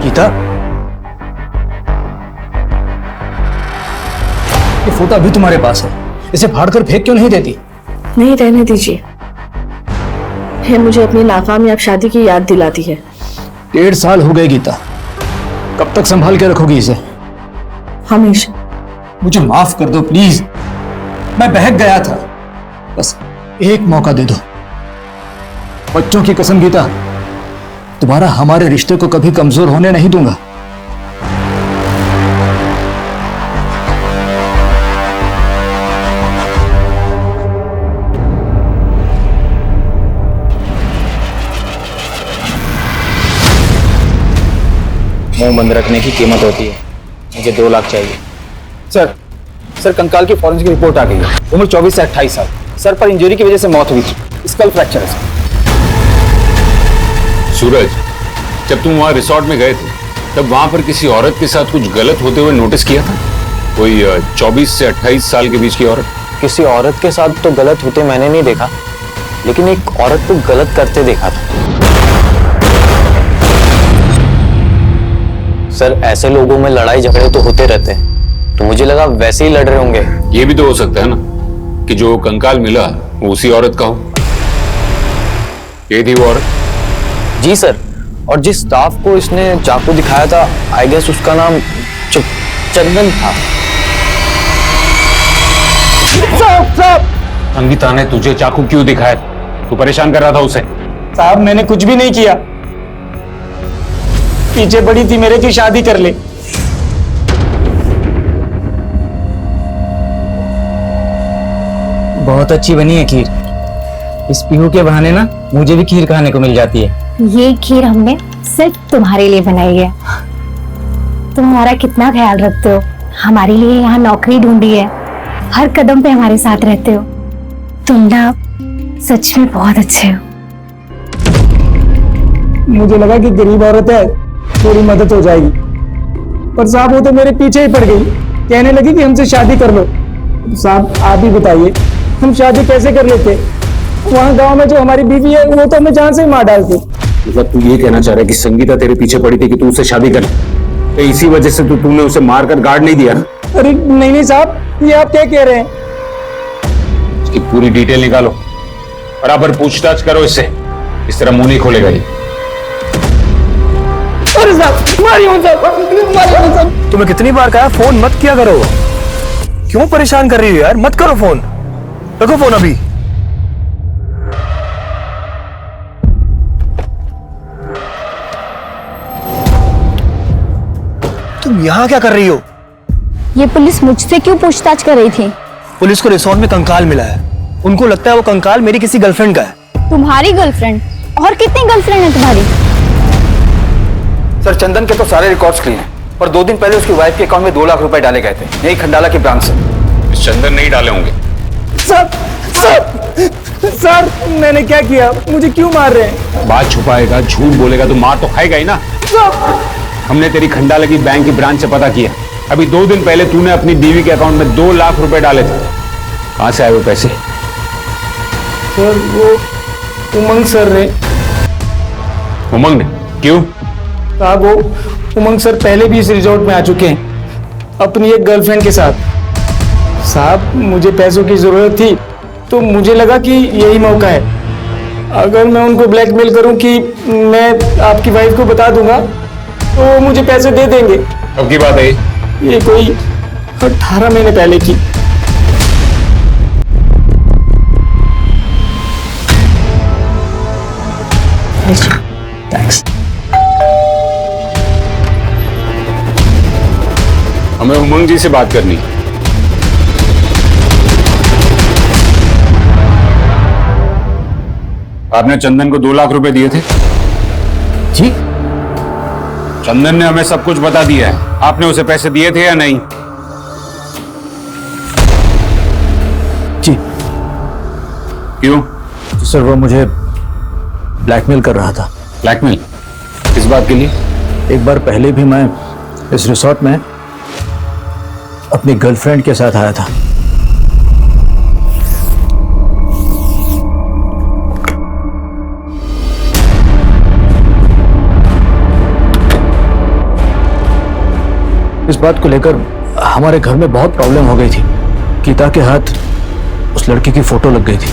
गीता, ये फोटो अभी तुम्हारे पास है, इसे फाड़कर फेंक क्यों नहीं देती? नहीं, रहने दीजिए। ये मुझे अपनी नाकामयाब शादी की याद दिलाती है। 1.5 साल हो गए गीता, कब तक संभाल के रखोगी इसे? हमेशा। मुझे माफ कर दो प्लीज, मैं बहक गया था, बस एक मौका दे दो। बच्चों की कसम गीता, तुम्हारा हमारे रिश्ते को कभी कमजोर होने नहीं दूंगा। मुंह बंद रखने की कीमत होती है। मुझे 2 लाख चाहिए। सर कंकाल की फॉरेंसिक रिपोर्ट आ गई है। उम्र 24 से 28 साल। सर पर इंजरी की वजह से मौत हुई थी। स्कल फ्रैक्चर है। सूरज, जब तुम वहां रिसोर्ट में गए थे तब वहां पर किसी औरत के साथ कुछ गलत होते हुए नोटिस किया था? कोई 24 से 28 साल के बीच की औरत? किसी औरत के साथ तो गलत होते मैंने नहीं देखा, लेकिन एक औरत को गलत करते देखा था। सर, ऐसे लोगों में लड़ाई झगड़े तो होते रहते हैं, तो मुझे लगा वैसे ही लड़ रहे होंगे। ये भी तो हो सकता है ना कि जो कंकाल मिला वो उसी औरत का हो। ये थी वो औरत? जी सर, और जिस स्टाफ को इसने चाकू दिखाया था, आई गेस उसका नाम चंदन था। संगीता ने तुझे चाकू क्यों दिखाया? तू परेशान कर रहा था उसे? साहब मैंने कुछ भी नहीं किया, पीछे पड़ी थी मेरे की शादी कर ले। बहुत अच्छी बनी है खीर। इस पीहू के बहाने ना मुझे भी खीर खाने को मिल जाती है। ये खीर हमने सिर्फ तुम्हारे लिए बनाई है। तुम हमारा कितना ख्याल रखते हो, हमारे लिए यहाँ नौकरी ढूंढी है, हर कदम पे हमारे साथ रहते हो। तुम ना सच में बहुत अच्छे हो। मुझे लगा कि गरीब औरत है, थोड़ी मदद हो जाएगी, पर साहब वो तो मेरे पीछे ही पड़ गई, कहने लगी कि हमसे शादी कर लो। साहब आप ही बताइए, हम शादी कैसे कर लेते? वहाँ गांव में जो हमारी बीवी है वो तो हमें जान से ही मार डालती। मतलब तू ये कहना चाह रहा है कि संगीता तेरे पीछे पड़ी थी कि तू उससे शादी कर, तो इसी वजह से तूने उसे मारकर गार्ड नहीं दिया? अरे नहीं साहब, ये आप क्या कह रहे हैं? इसकी पूरी डिटेल निकालो, बराबर पूछताछ करो इससे, इस तरह मुंह नहीं खोलेगा ये। अरे साहब मारिए साहब। तुम्हें कितनी बार कहा फोन मत किया करो, क्यों परेशान कर रही हो यार? मत करो फोन, रखो फोन अभी। तुम यहाँ क्या कर रही हो? ये पुलिस मुझसे क्यों पूछताछ कर रही थी? पुलिस को रिसोर्ट में कंकाल मिला है, उनको लगता है वो कंकाल मेरी किसी गर्लफ्रेंड का है। तुम्हारी गर्लफ्रेंड? और कितनी गर्लफ्रेंड है तुम्हारी? सर चंदन के तो सारे रिकॉर्ड्स क्लीन हैं, पर 2 दिन पहले उसकी वाइफ के अकाउंट में 2 लाख रुपए डाले गए थे, यही खंडाला की ब्रांच से। चंदन नहीं डाले होंगे। सर मैंने क्या किया? मुझे क्यों मार रहे हैं? बात छुपाएगा, झूठ बोलेगा तो मार तो खाएगा ही ना। हमने तेरी खंडाला की बैंक की ब्रांच से पता किया, अभी 2 दिन पहले तूने अपनी बीवी के अकाउंट में 2 लाख रुपए डाले थे। कहां से आए वो पैसे? सर वो उमंग सर ने। उमंग ने? क्यों? साहब वो उमंग सर पहले भी इस रिजॉर्ट में आ चुके हैं अपनी एक गर्लफ्रेंड के साथ। साहब मुझे पैसों की जरूरत थी, तो मुझे लगा कि यही मौका है। अगर मैं उनको ब्लैकमेल करूं कि मैं आपकी वाइफ को बता दूंगा तो वो मुझे पैसे दे देंगे। अब की बात है ये कोई 18 महीने पहले की। थैंक्स। हमें उमंग जी से बात करनी। आपने चंदन को 2 लाख रुपए दिए थे? जी। चंदन ने हमें सब कुछ बता दिया है, आपने उसे पैसे दिए थे या नहीं? जी। क्यों? सर वो मुझे ब्लैकमेल कर रहा था। ब्लैकमेल? किस बात के लिए? एक बार पहले भी मैं इस रिसोर्ट में अपनी गर्लफ्रेंड के साथ आया था। इस बात को लेकर हमारे घर में बहुत प्रॉब्लम हो गई थी। गीता के हाथ उस लड़की की फोटो लग गई थी।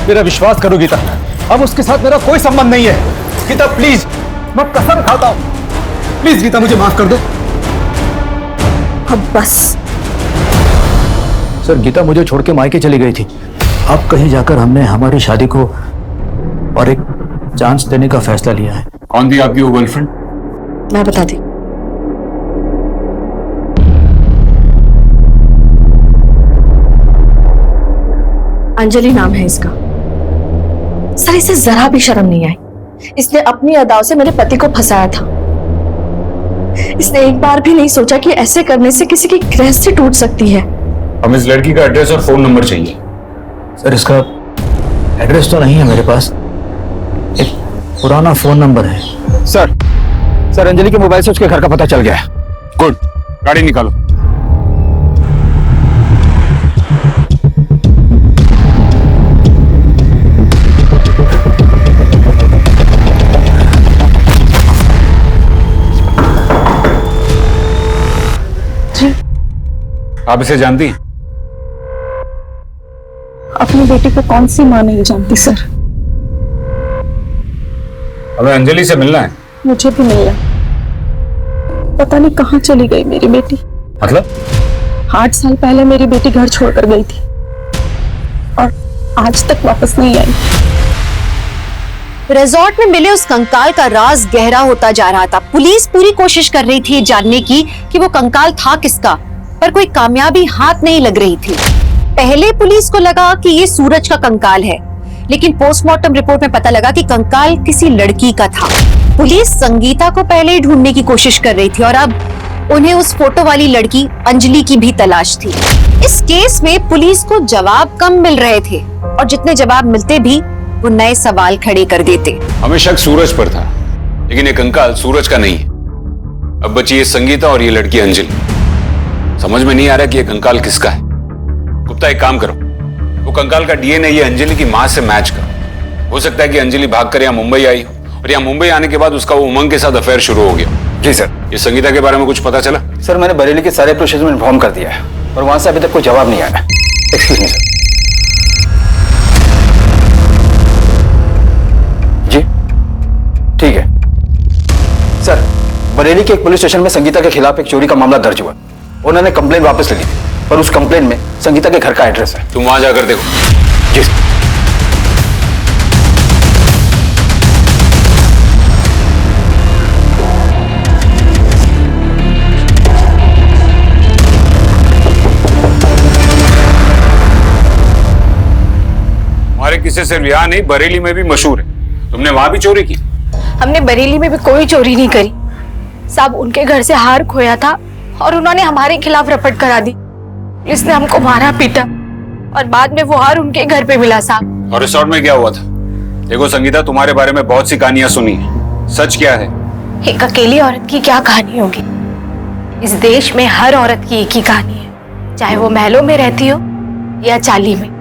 मेरा विश्वास करो गीता, अब उसके साथ मेरा कोई संबंध नहीं है। गीता प्लीज, मैं कसम खाता हूं, प्लीज गीता मुझे माफ कर दो। अब बस। सर गीता मुझे छोड़ के मायके चली गई थी। अब कहीं जाकर हमने हमारी शादी को और एक चांस देने का फैसला लिया है। कौन थी आपकी वो गर्लफ्रेंड? मैं बताती। अंजलि नाम है इसका। सर इसे जरा भी शर्म नहीं आई, इसने अपनी अदाओं से मेरे पति को फंसाया था। इसने एक बार भी नहीं सोचा कि ऐसे करने से किसी की गृहस्थी टूट सकती है। हमें इस लड़की का एड्रेस और फोन नंबर चाहिए। सर इसका एड्रेस तो नहीं है मेरे पास, एक पुराना फोन नंबर है। सर अंजलि के मोबाइल से उसके घर का पता चल गया है। गुड, गाड़ी निकालो। आप इसे जानती हैं? अपनी बेटी को कौन सी माँ नहीं जानती सर। हमें अंजलि से मिलना है। मुझे भी मिलना, पता नहीं कहाँ चली गई मेरी बेटी। मतलब? 8 साल पहले मेरी बेटी घर छोड़कर गई थी और आज तक वापस नहीं आई। रिजॉर्ट में मिले उस कंकाल का राज गहरा होता जा रहा था। पुलिस पूरी कोशिश कर रही थी जानने की कि वो कंकाल था किसका, पर कोई कामयाबी हाथ नहीं लग रही थी। पहले पुलिस को लगा कि ये सूरज का कंकाल है, लेकिन पोस्टमार्टम रिपोर्ट में पता लगा कि कंकाल किसी लड़की का था। पुलिस संगीता को पहले ही ढूंढने की कोशिश कर रही थी और अब उन्हें उस फोटो वाली लड़की अंजलि की भी तलाश थी। इस केस में पुलिस को जवाब कम मिल रहे थे और जितने जवाब मिलते भी वो नए सवाल खड़े कर देते। हमें शक सूरज पर था, लेकिन ये कंकाल सूरज का नहीं है। अब बची ये संगीता और ये लड़की अंजलि। समझ में नहीं आ रहा कि ये कंकाल किसका है। गुप्ता, एक काम करो, वो कंकाल का डीएनए ये अंजलि की मां से मैच करो। हो सकता है कि अंजलि भागकर यहाँ मुंबई आई हो और यहाँ मुंबई आने के बाद उसका वो उमंग के साथ अफेयर शुरू हो गया। जी सर। ये संगीता के बारे में कुछ पता चला? सर मैंने बरेली के सारे प्रोसेस में इन्फॉर्म कर दिया है और वहां से अभी तक कोई जवाब नहीं आया। Excuse me sir. जी ठीक है सर। बरेली के एक पुलिस स्टेशन में संगीता के खिलाफ एक चोरी का मामला दर्ज हुआ। उन्होंने कंप्लेन वापस ले ली थी, पर उस कंप्लेन में संगीता के घर का एड्रेस है। तुम वहां जाकर देखो। जी हमारे किसी से रिहा नहीं, बरेली में भी मशहूर है। तुमने वहां भी चोरी की? हमने बरेली में भी कोई चोरी नहीं करी साहब। उनके घर से हार खोया था और उन्होंने हमारे खिलाफ रपट करा दी। पुलिस ने हमको मारा पीटा और बाद में वो हार उनके घर पे मिला साहब। और रिसोर्ट में क्या हुआ था? देखो संगीता, तुम्हारे बारे में बहुत सी कहानियां सुनी है, सच क्या है? एक अकेली औरत की क्या कहानी होगी? इस देश में हर औरत की एक ही कहानी है, चाहे वो महलों में रहती हो या चाली में।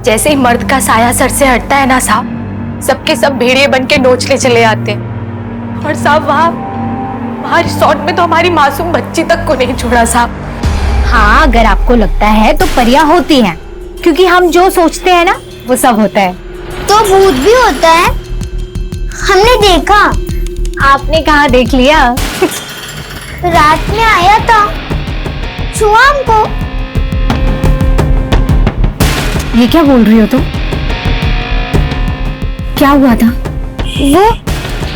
जैसे ही मर्द का साया सर से हटता है ना साहब, सबके सब भेड़िए बन के नोचने चले आते हैं। और साहब वहाँ रिसोर्ट में तो हमारी मासूम बच्ची तक को नहीं छोड़ा साहब। हाँ, अगर आपको लगता है तो परियां होती हैं, क्योंकि हम जो सोचते हैं ना वो सब होता है। तो भूत भी होता है, हमने देखा। आपने कहाँ देख लिया? रात में आया था, छुआ हमको। ये क्या बोल रही हो तुम? क्या हुआ था? वो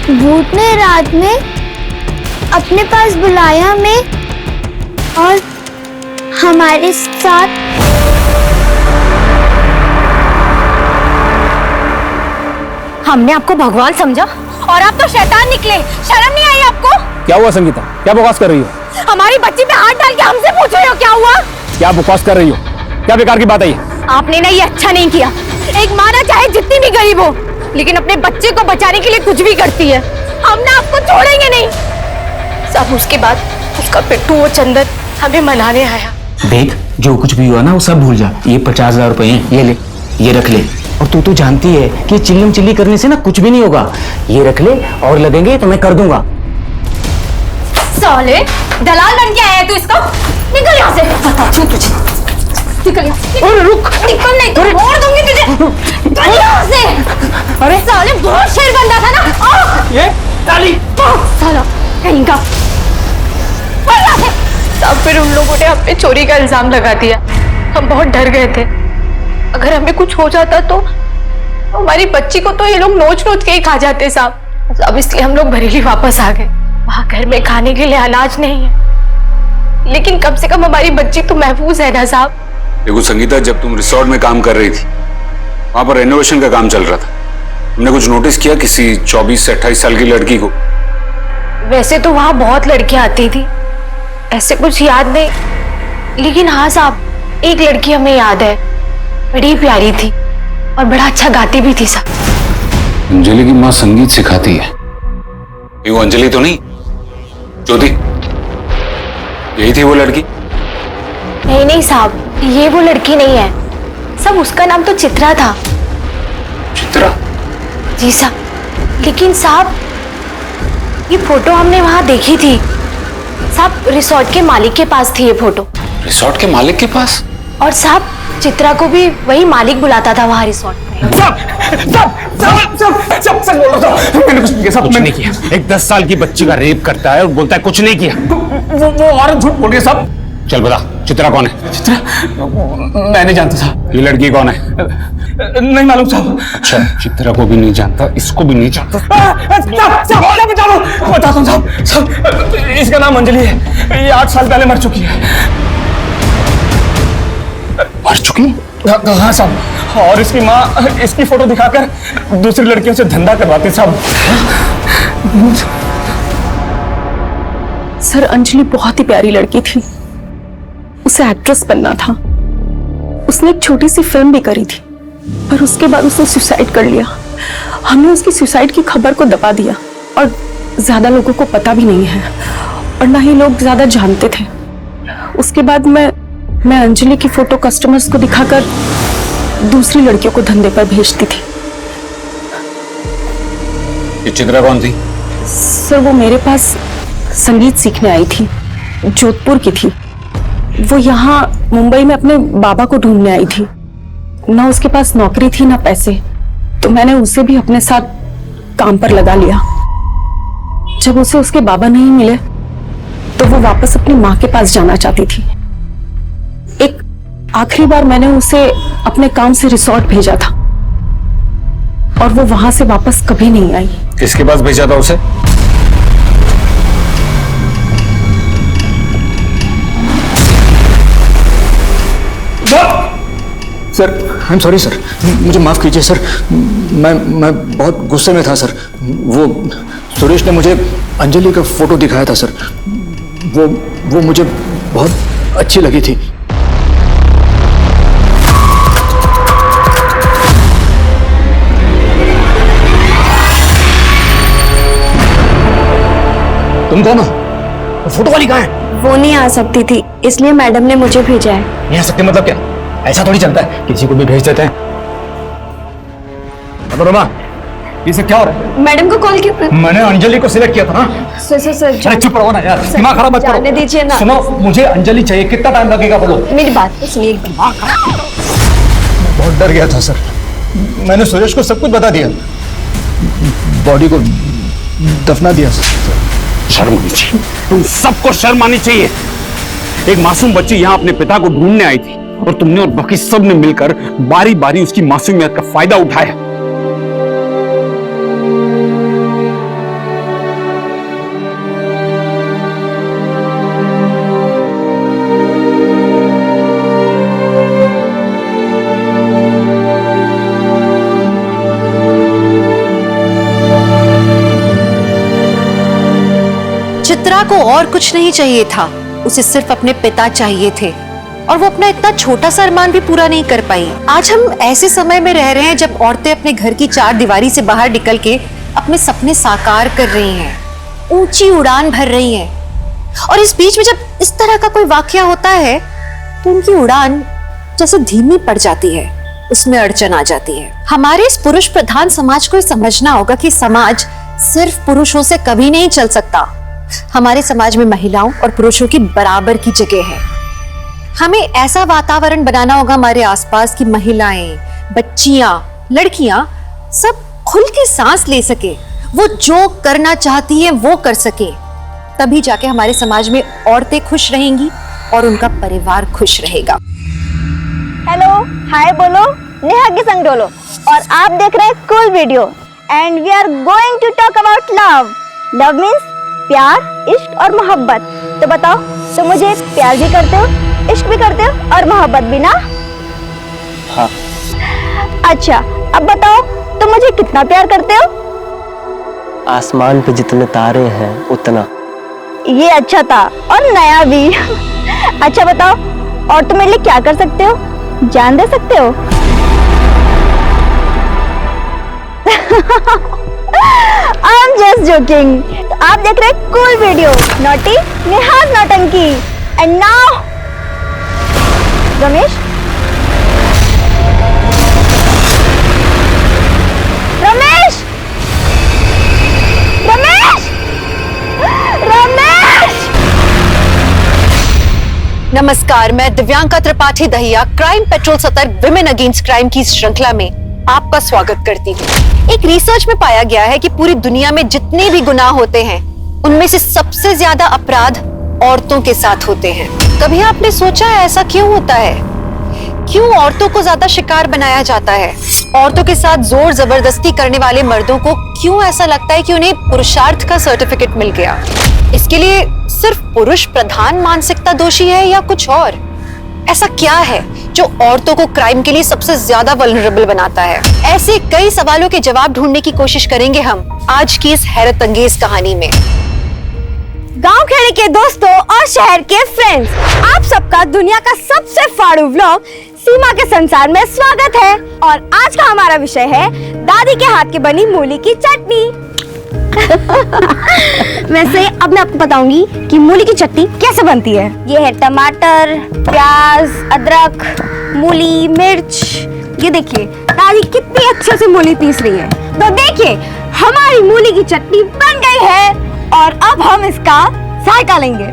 भूत ने रात में अपने पास बुलाया हमें और हमारे साथ हमने आपको भगवान समझा और आप तो शैतान निकले। शर्म नहीं आई आपको? क्या हुआ संगीता, क्या बकवास कर रही हो? हमारी बच्ची पे हाथ डाल के हमसे पूछ रहे हो क्या हुआ? क्या बकवास कर रही हो? क्या बेकार की बात है ये? आपने ना ये अच्छा नहीं किया। एक माँ ना चाहे जितनी भी गरीब हो, लेकिन अपने बच्चे को बचाने के लिए कुछ भी करती है। हम ना आपको छोड़ेंगे नहीं। सब उसके बाद उसका पिट्टू वो चंदन हमें मनाने आया। देख, जो कुछ भी हुआ ना वो सब भूल जा। ये 50,000 रुपए हैं, ये ले, ये रख ले। और तू तो जानती है कि चिल्लम चिल्ली करने से ना कुछ भी नहीं होगा। ये रख ले, और लगेंगे तो मैं कर दूंगा। साले, दलाल बन के आया तू इसको? निकल यहाँ से। बताती हूँ तुझे। निकल यहाँ से। अरे रुक। निकल नहीं तो मोड़ दूंगी तुझे। निकल यहाँ से। अरे साले, बहुत शेर बंदा था ना। ये ताली। साला कहीं का। तब फिर उन लोगों ने हम पे चोरी का इल्जाम लगा दिया। हम बहुत डर गए थे, अगर हमें कुछ हो जाता तो हमारी बच्ची को तो ये लोग नोच नोच के ही खा जाते साहब। अब इसलिए हम लोग बरेली वापस आ गए। वहाँ घर में खाने के लिए अनाज नहीं है, लेकिन कम से कम हमारी बच्ची तो महफूज है ना साहब। देखो संगीता, जब तुम रिसोर्ट में काम कर रही थी, वहां पर रेनोवेशन का काम चल रहा था। तुमने कुछ नोटिस किया किसी 24 से 28 साल की लड़की को? वैसे तो वहाँ बहुत लड़कियां आती थी, ऐसे कुछ याद नहीं, लेकिन हाँ साहब, एक लड़की हमें याद है, बड़ी प्यारी थी और बड़ा अच्छा गाती भी थी साहब। अंजलि की माँ संगीत सिखाती है। ये वो अंजलि तो नहीं ज्योति? यही थी वो लड़की? नहीं नहीं साहब, ये वो लड़की नहीं है सब, उसका नाम तो चित्रा था। चित्रा? जी साहब, लेकिन साहब ये फोटो हमने वहां देखी थी साहब, रिसोर्ट के मालिक के पास थी ये फोटो। रिसोर्ट के मालिक के पास? और साहब चित्रा को भी वही मालिक बुलाता था वहां रिसोर्ट में। मैंने कुछ नहीं किया, कुछ नहीं किया। एक 10 साल की बच्ची का रेप करता है और बोलता है कुछ नहीं किया। वो औरत झूठ बोल रही है साहब। चल बता, चित्रा कौन है? चित्रा? मैं नहीं जानता साहब। ये लड़की कौन है? नहीं मालूम साहब। अच्छा, चित्रा को भी नहीं जानता, इसको भी नहीं जानता। बताता हूँ साहब। इसका नाम अंजलि है, ये 8 साल पहले मर चुकी है। मर चुकी? हाँ साहब, और इसकी माँ इसकी फोटो दिखाकर दूसरी लड़कियों से धंधा करवाती साहब। सर अंजलि बहुत ही प्यारी लड़की थी, उसे एक्ट्रेस बनना था। उसने एक छोटी सी फिल्म भी करी थी, पर उसके बाद उसने सुसाइड कर लिया। हमने उसकी सुसाइड की खबर को दबा दिया और ज्यादा लोगों को पता भी नहीं है और ना ही लोग ज्यादा जानते थे। उसके बाद मैं अंजलि की फोटो कस्टमर्स को दिखाकर दूसरी लड़कियों को धंधे पर भेजती थी। ये चित्रा कौन थी? सर वो मेरे पास संगीत सीखने आई थी, जोधपुर की थी। वो यहाँ मुंबई में अपने बाबा को ढूंढने आई थी। ना उसके पास नौकरी थी ना पैसे, तो मैंने उसे भी अपने साथ काम पर लगा लिया। जब उसे उसके बाबा नहीं मिले तो वो वापस अपनी माँ के पास जाना चाहती थी। एक आखिरी बार मैंने उसे अपने काम से रिसोर्ट भेजा था और वो वहां से वापस कभी नहीं आई। किसके पास भेजा था उसे? Sir I am sorry sir, मुझे माफ कीजिए सर। मैं बहुत गुस्से में था सर। वो सुरेश ने मुझे अंजलि का फोटो दिखाया था सर। वो मुझे बहुत अच्छी लगी थी। तुम कौन हो? फोटो वाली कहाँ है? वो नहीं आ सकती थी, इसलिए मैडम ने मुझे भेजा है। नहीं आ सकते मतलब क्या? ऐसा थोड़ी चलता है, किसी को भी भेज देते हैं। मनोरमा, ये सब क्या हो रहा है? मैडम को कॉल किया? मैंने अंजलि को सिलेक्ट किया था ना। सर अरे चुप रहो ना यार, दिमाग खराब मत करो। जाने दीजिए ना। सुनो, मुझे अंजलि चाहिए, कितना टाइम लगेगा बोलो? मेरी बात तो सुनिए। मैं बहुत डर गया था सर। मैंने सुरेश को सब कुछ बता दिया, बॉडी को दफना दिया सर। शर्म आनी चाहिए, तुम सबको शर्म आनी चाहिए। एक मासूम बच्ची यहाँ अपने पिता को ढूंढने आई थी और तुमने और बाकी सब ने मिलकर बारी बारी उसकी मासूमियत का फायदा उठाया। चित्रा को और कुछ नहीं चाहिए था, उसे सिर्फ अपने पिता चाहिए थे और वो अपना इतना छोटा सा अरमान भी पूरा नहीं कर पाई। आज हम ऐसे समय में रह रहे हैं जब औरतें अपने घर की 4 दीवारी से बाहर निकल के अपने सपने साकार कर रही हैं, ऊंची उड़ान भर रही हैं। और इस बीच में जब इस तरह का कोई वाकया होता है तो उनकी उड़ान जैसे धीमी पड़ जाती है, उसमें अड़चन आ जाती है। हमारे इस पुरुष प्रधान समाज को समझना होगा कि समाज सिर्फ पुरुषों से कभी नहीं चल सकता। हमारे समाज में महिलाओं और पुरुषों की बराबर की जगह है। हमें ऐसा वातावरण बनाना होगा हमारे आसपास कि महिलाएं, बच्चियां, लड़कियां सब खुल के सांस ले सके, वो जो करना चाहती हैं वो कर सके। तभी जाके हमारे समाज में औरतें खुश रहेंगी और उनका परिवार खुश रहेगा। हेलो, हाय बोलो, नेहा के संग डोलो। और आप देख रहे हैं cool video and we are going to talk about love. Love means प्यार, इश्क और मोहब्बत। तो बताओ, तुम मुझे प्यार भी करते हो, इश्क भी करते हो और मोहब्बत भी ना? हाँ। अच्छा, अब बताओ तुम मुझे कितना प्यार करते हो? आसमान पे जितने तारे हैं उतना। ये अच्छा था और नया भी। अच्छा बताओ, और तुम मेरे लिए क्या कर सकते हो? जान दे सकते हो? I'm just joking. तो आप देख रहे हैं कूल वीडियो नॉटी निहाग नौटंकी एंड नाउ रमेश रमेश रमेश रमेश। नमस्कार, मैं दिव्यांका त्रिपाठी दहिया क्राइम पेट्रोल सतर्क विमेन अगेंस्ट क्राइम की श्रृंखला में आपका स्वागत करती हूँ। एक रिसर्च में पाया गया है कि पूरी दुनिया में जितने भी गुनाह होते हैं उनमें से सबसे ज्यादा अपराध औरतों के साथ होते हैं। कभी आपने सोचा है ऐसा क्यों होता है? क्यों औरतों को ज्यादा शिकार बनाया जाता है? औरतों के साथ जोर जबरदस्ती करने वाले मर्दों को क्यों ऐसा लगता है कि उन्हें पुरुषार्थ का सर्टिफिकेट मिल गया? इसके लिए सिर्फ पुरुष प्रधान मानसिकता दोषी है या कुछ और? ऐसा क्या है जो औरतों को क्राइम के लिए सबसे ज्यादा वल्नरेबल बनाता है? ऐसे कई सवालों के जवाब ढूंढने की कोशिश करेंगे हम आज की इस हैरत अंगेज कहानी में। गांव खेड़े के दोस्तों और शहर के फ्रेंड्स, आप सबका दुनिया का सबसे फाड़ू व्लॉग सीमा के संसार में स्वागत है। और आज का हमारा विषय है दादी के हाथ की बनी मूली की चटनी। वैसे अब मैं आपको बताऊंगी कि मूली की चटनी कैसे बनती है। ये है टमाटर, प्याज, अदरक, मूली, मिर्च। ये देखिए दादी कितनी अच्छे से मूली पीस रही है। तो देखिए हमारी मूली की चटनी बन गई है और अब हम इसका जायका लेंगे।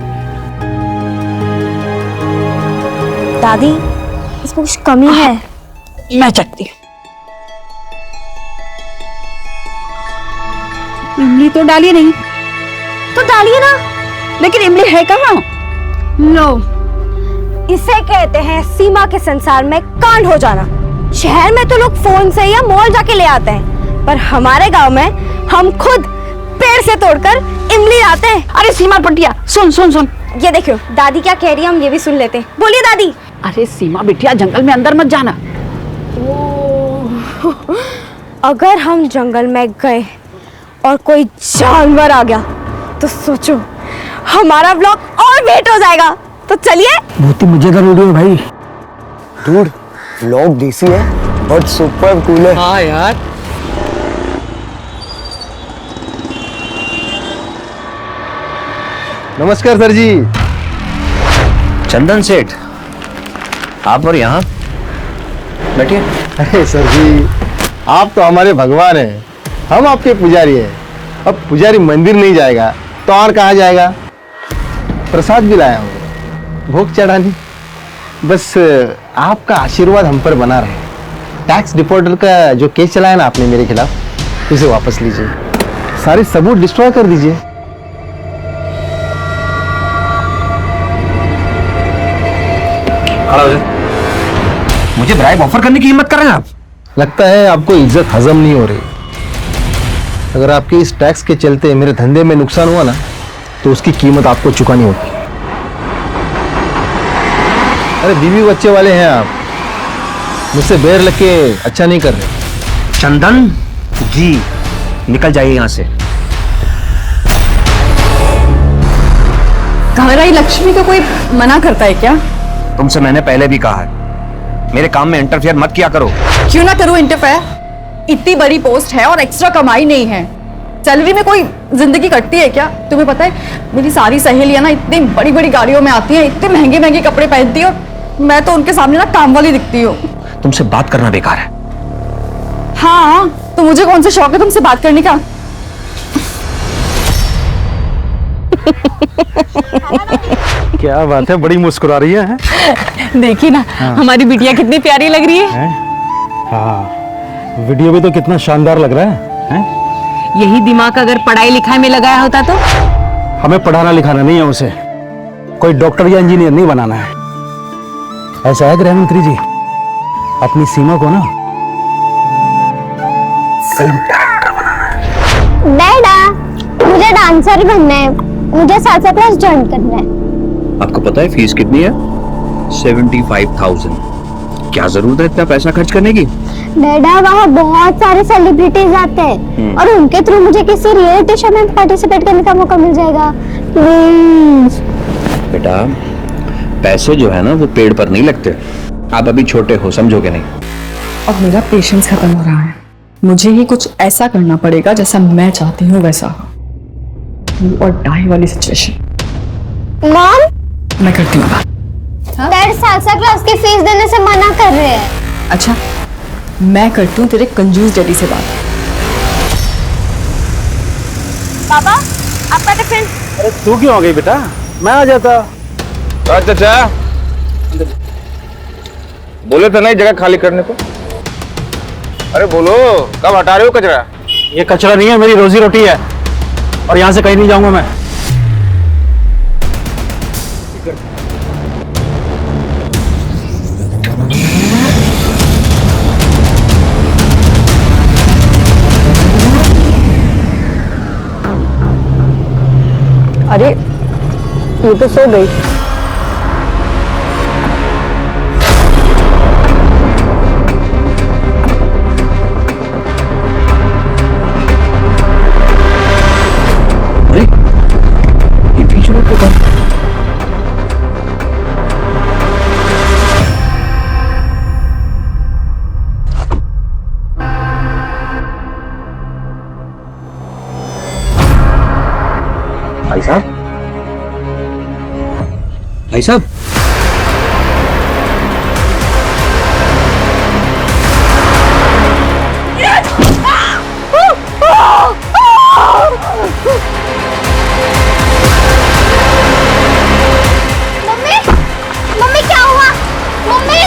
दादी इसमें कुछ कमी है। मैं चखती हूँ। इमली तो डालिए नहीं। तो डालिए ना, लेकिन इमली है कहाँ? लो, इसे कहते हैं सीमा के संसार में कांड हो जाना। शहर में तो लोग फोन से या मॉल जाके ले आते हैं, पर हमारे गांव में हम खुद पेड़ से तोड़कर इमली लाते हैं। अरे सीमा बिटिया सुन सुन सुन, ये देखो दादी क्या कह रही है, हम ये भी सुन लेते हैं। बोलिए दादी। अरे सीमा बिटिया जंगल में अंदर मत जाना। अगर हम जंगल में गए और कोई जानवर आ गया तो सोचो हमारा ब्लॉग और वेट हो जाएगा। तो चलिए। बहुत ही मजेदार वीडियो है भाई। डूड व्लॉग देसी है बट सुपर कूल है। हाँ यार। नमस्कार सर जी। चंदन सेठ, आप और यहाँ बैठिए। अरे सर जी, आप तो हमारे भगवान हैं, हम आपके पुजारी हैं। अब पुजारी मंदिर नहीं जाएगा तो और कहाँ जाएगा? प्रसाद भी लाया हूँ, भोग चढ़ानी। बस आपका आशीर्वाद हम पर बना रहे। टैक्स डिफॉल्टर का जो केस चलाया ना आपने मेरे खिलाफ, उसे वापस लीजिए, सारे सबूत डिस्ट्रॉय कर दीजिए। मुझे ब्राइब ऑफर करने की हिम्मत कर रहे हैं आप? लगता है आपको इज्जत हजम नहीं हो रही। अगर आपके इस टैक्स के चलते मेरे धंधे में नुकसान हुआ ना, तो उसकी कीमत आपको चुकानी होगी। अरे बीवी बच्चे वाले हैं आप, मुझसे बैर लग के अच्छा नहीं कर रहे। चंदन जी निकल जाइए यहाँ से। घबराई लक्ष्मी को कोई मना करता है क्या? तुमसे मैंने पहले भी कहा है, मेरे काम में इंटरफेयर मत किया करो। क्यों ना करूं इंटरफेयर? इतनी बड़ी पोस्ट है और एक्स्ट्रा कमाई नहीं है। सैलरी में कोई जिंदगी कटती है क्या? तुम्हें पता है मेरी सारी सहेलियां ना इतनी बड़ी बड़ी गाड़ियों में आती हैं, इतने महंगे महंगे कपड़े पहनती है और मैं तो उनके सामने ना काम वाली दिखती हूँ। तुमसे बात करना बेकार है। हाँ तो मुझे कौन सा शौक है तुमसे बात करने का? क्या बात है, बड़ी मुस्कुरा रही है। देखी ना हमारी बिटिया कितनी प्यारी लग रही है। हाँ, वीडियो भी तो कितना शानदार लग रहा है। यही दिमाग अगर पढ़ाई लिखाई में लगाया होता तो? हमें पढ़ाना लिखाना नहीं है, उसे कोई डॉक्टर या इंजीनियर नहीं बनाना है। ऐसा है गृह मंत्री जी, अपनी सीमा को ना फिल्म डायरेक्टर बनाना है। डैडा मुझे डांसर बनना है, मुझे सालसा क्लास ज्वाइन करना है। आपको पता है फीस कितनी है? 75,000। क्या जरूरत है इतना पैसा खर्च करने की? डैडा वहाँ बहुत सारे सेलिब्रिटीज आते हैं और उनके थ्रू मुझे किसी रियलिटी शो में पार्टिसिपेट करने का मौका मिल जाएगा। प्लीज बेटा, पैसे जो है ना वो पेड़ पर नहीं लगते। आप अभी छोटे हो, समझोगे नहीं। अब मेरा पेशेंस खत्म हो रहा है। मुझे ही कुछ ऐसा करना पड़ेगा जैसा मैं चाहती हूँ वैसा और डाई वाली सिचुएशन। मॉम, मैं करती हूँ बात। डैड सालसा क्लास की फीस देने से मना कर रहे हैं। अच्छा, मैं करती हूँ तेरे कंजूस डैडी से बात। पापा, आपका टिफिन। अरे तू क्यों आ गई बेटा, मैं आ जाता। चाचा बोले तो नहीं जगह खाली करने को। अरे बोलो, कब हटा रहे हो कचरा? ये कचरा नहीं है, मेरी रोजी रोटी है और यहाँ से कहीं नहीं जाऊंगा मैं। अरे ये तो सो गई। भाई साहब, भाई साहब, मम्मी, मम्मी क्या हुआ? मम्मी,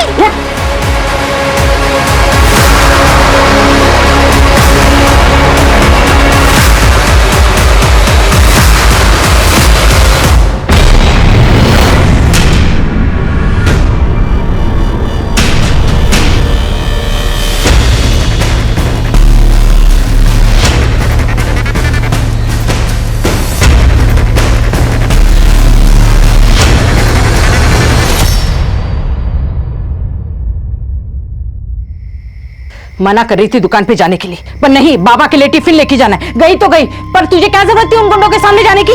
मना कर रही थी दुकान पे जाने के लिए, पर नहीं, बाबा के लिए टिफिन लेके जाना है। गई तो गई, पर तुझे क्या जरूरत थी उन गुंडों के सामने जाने की?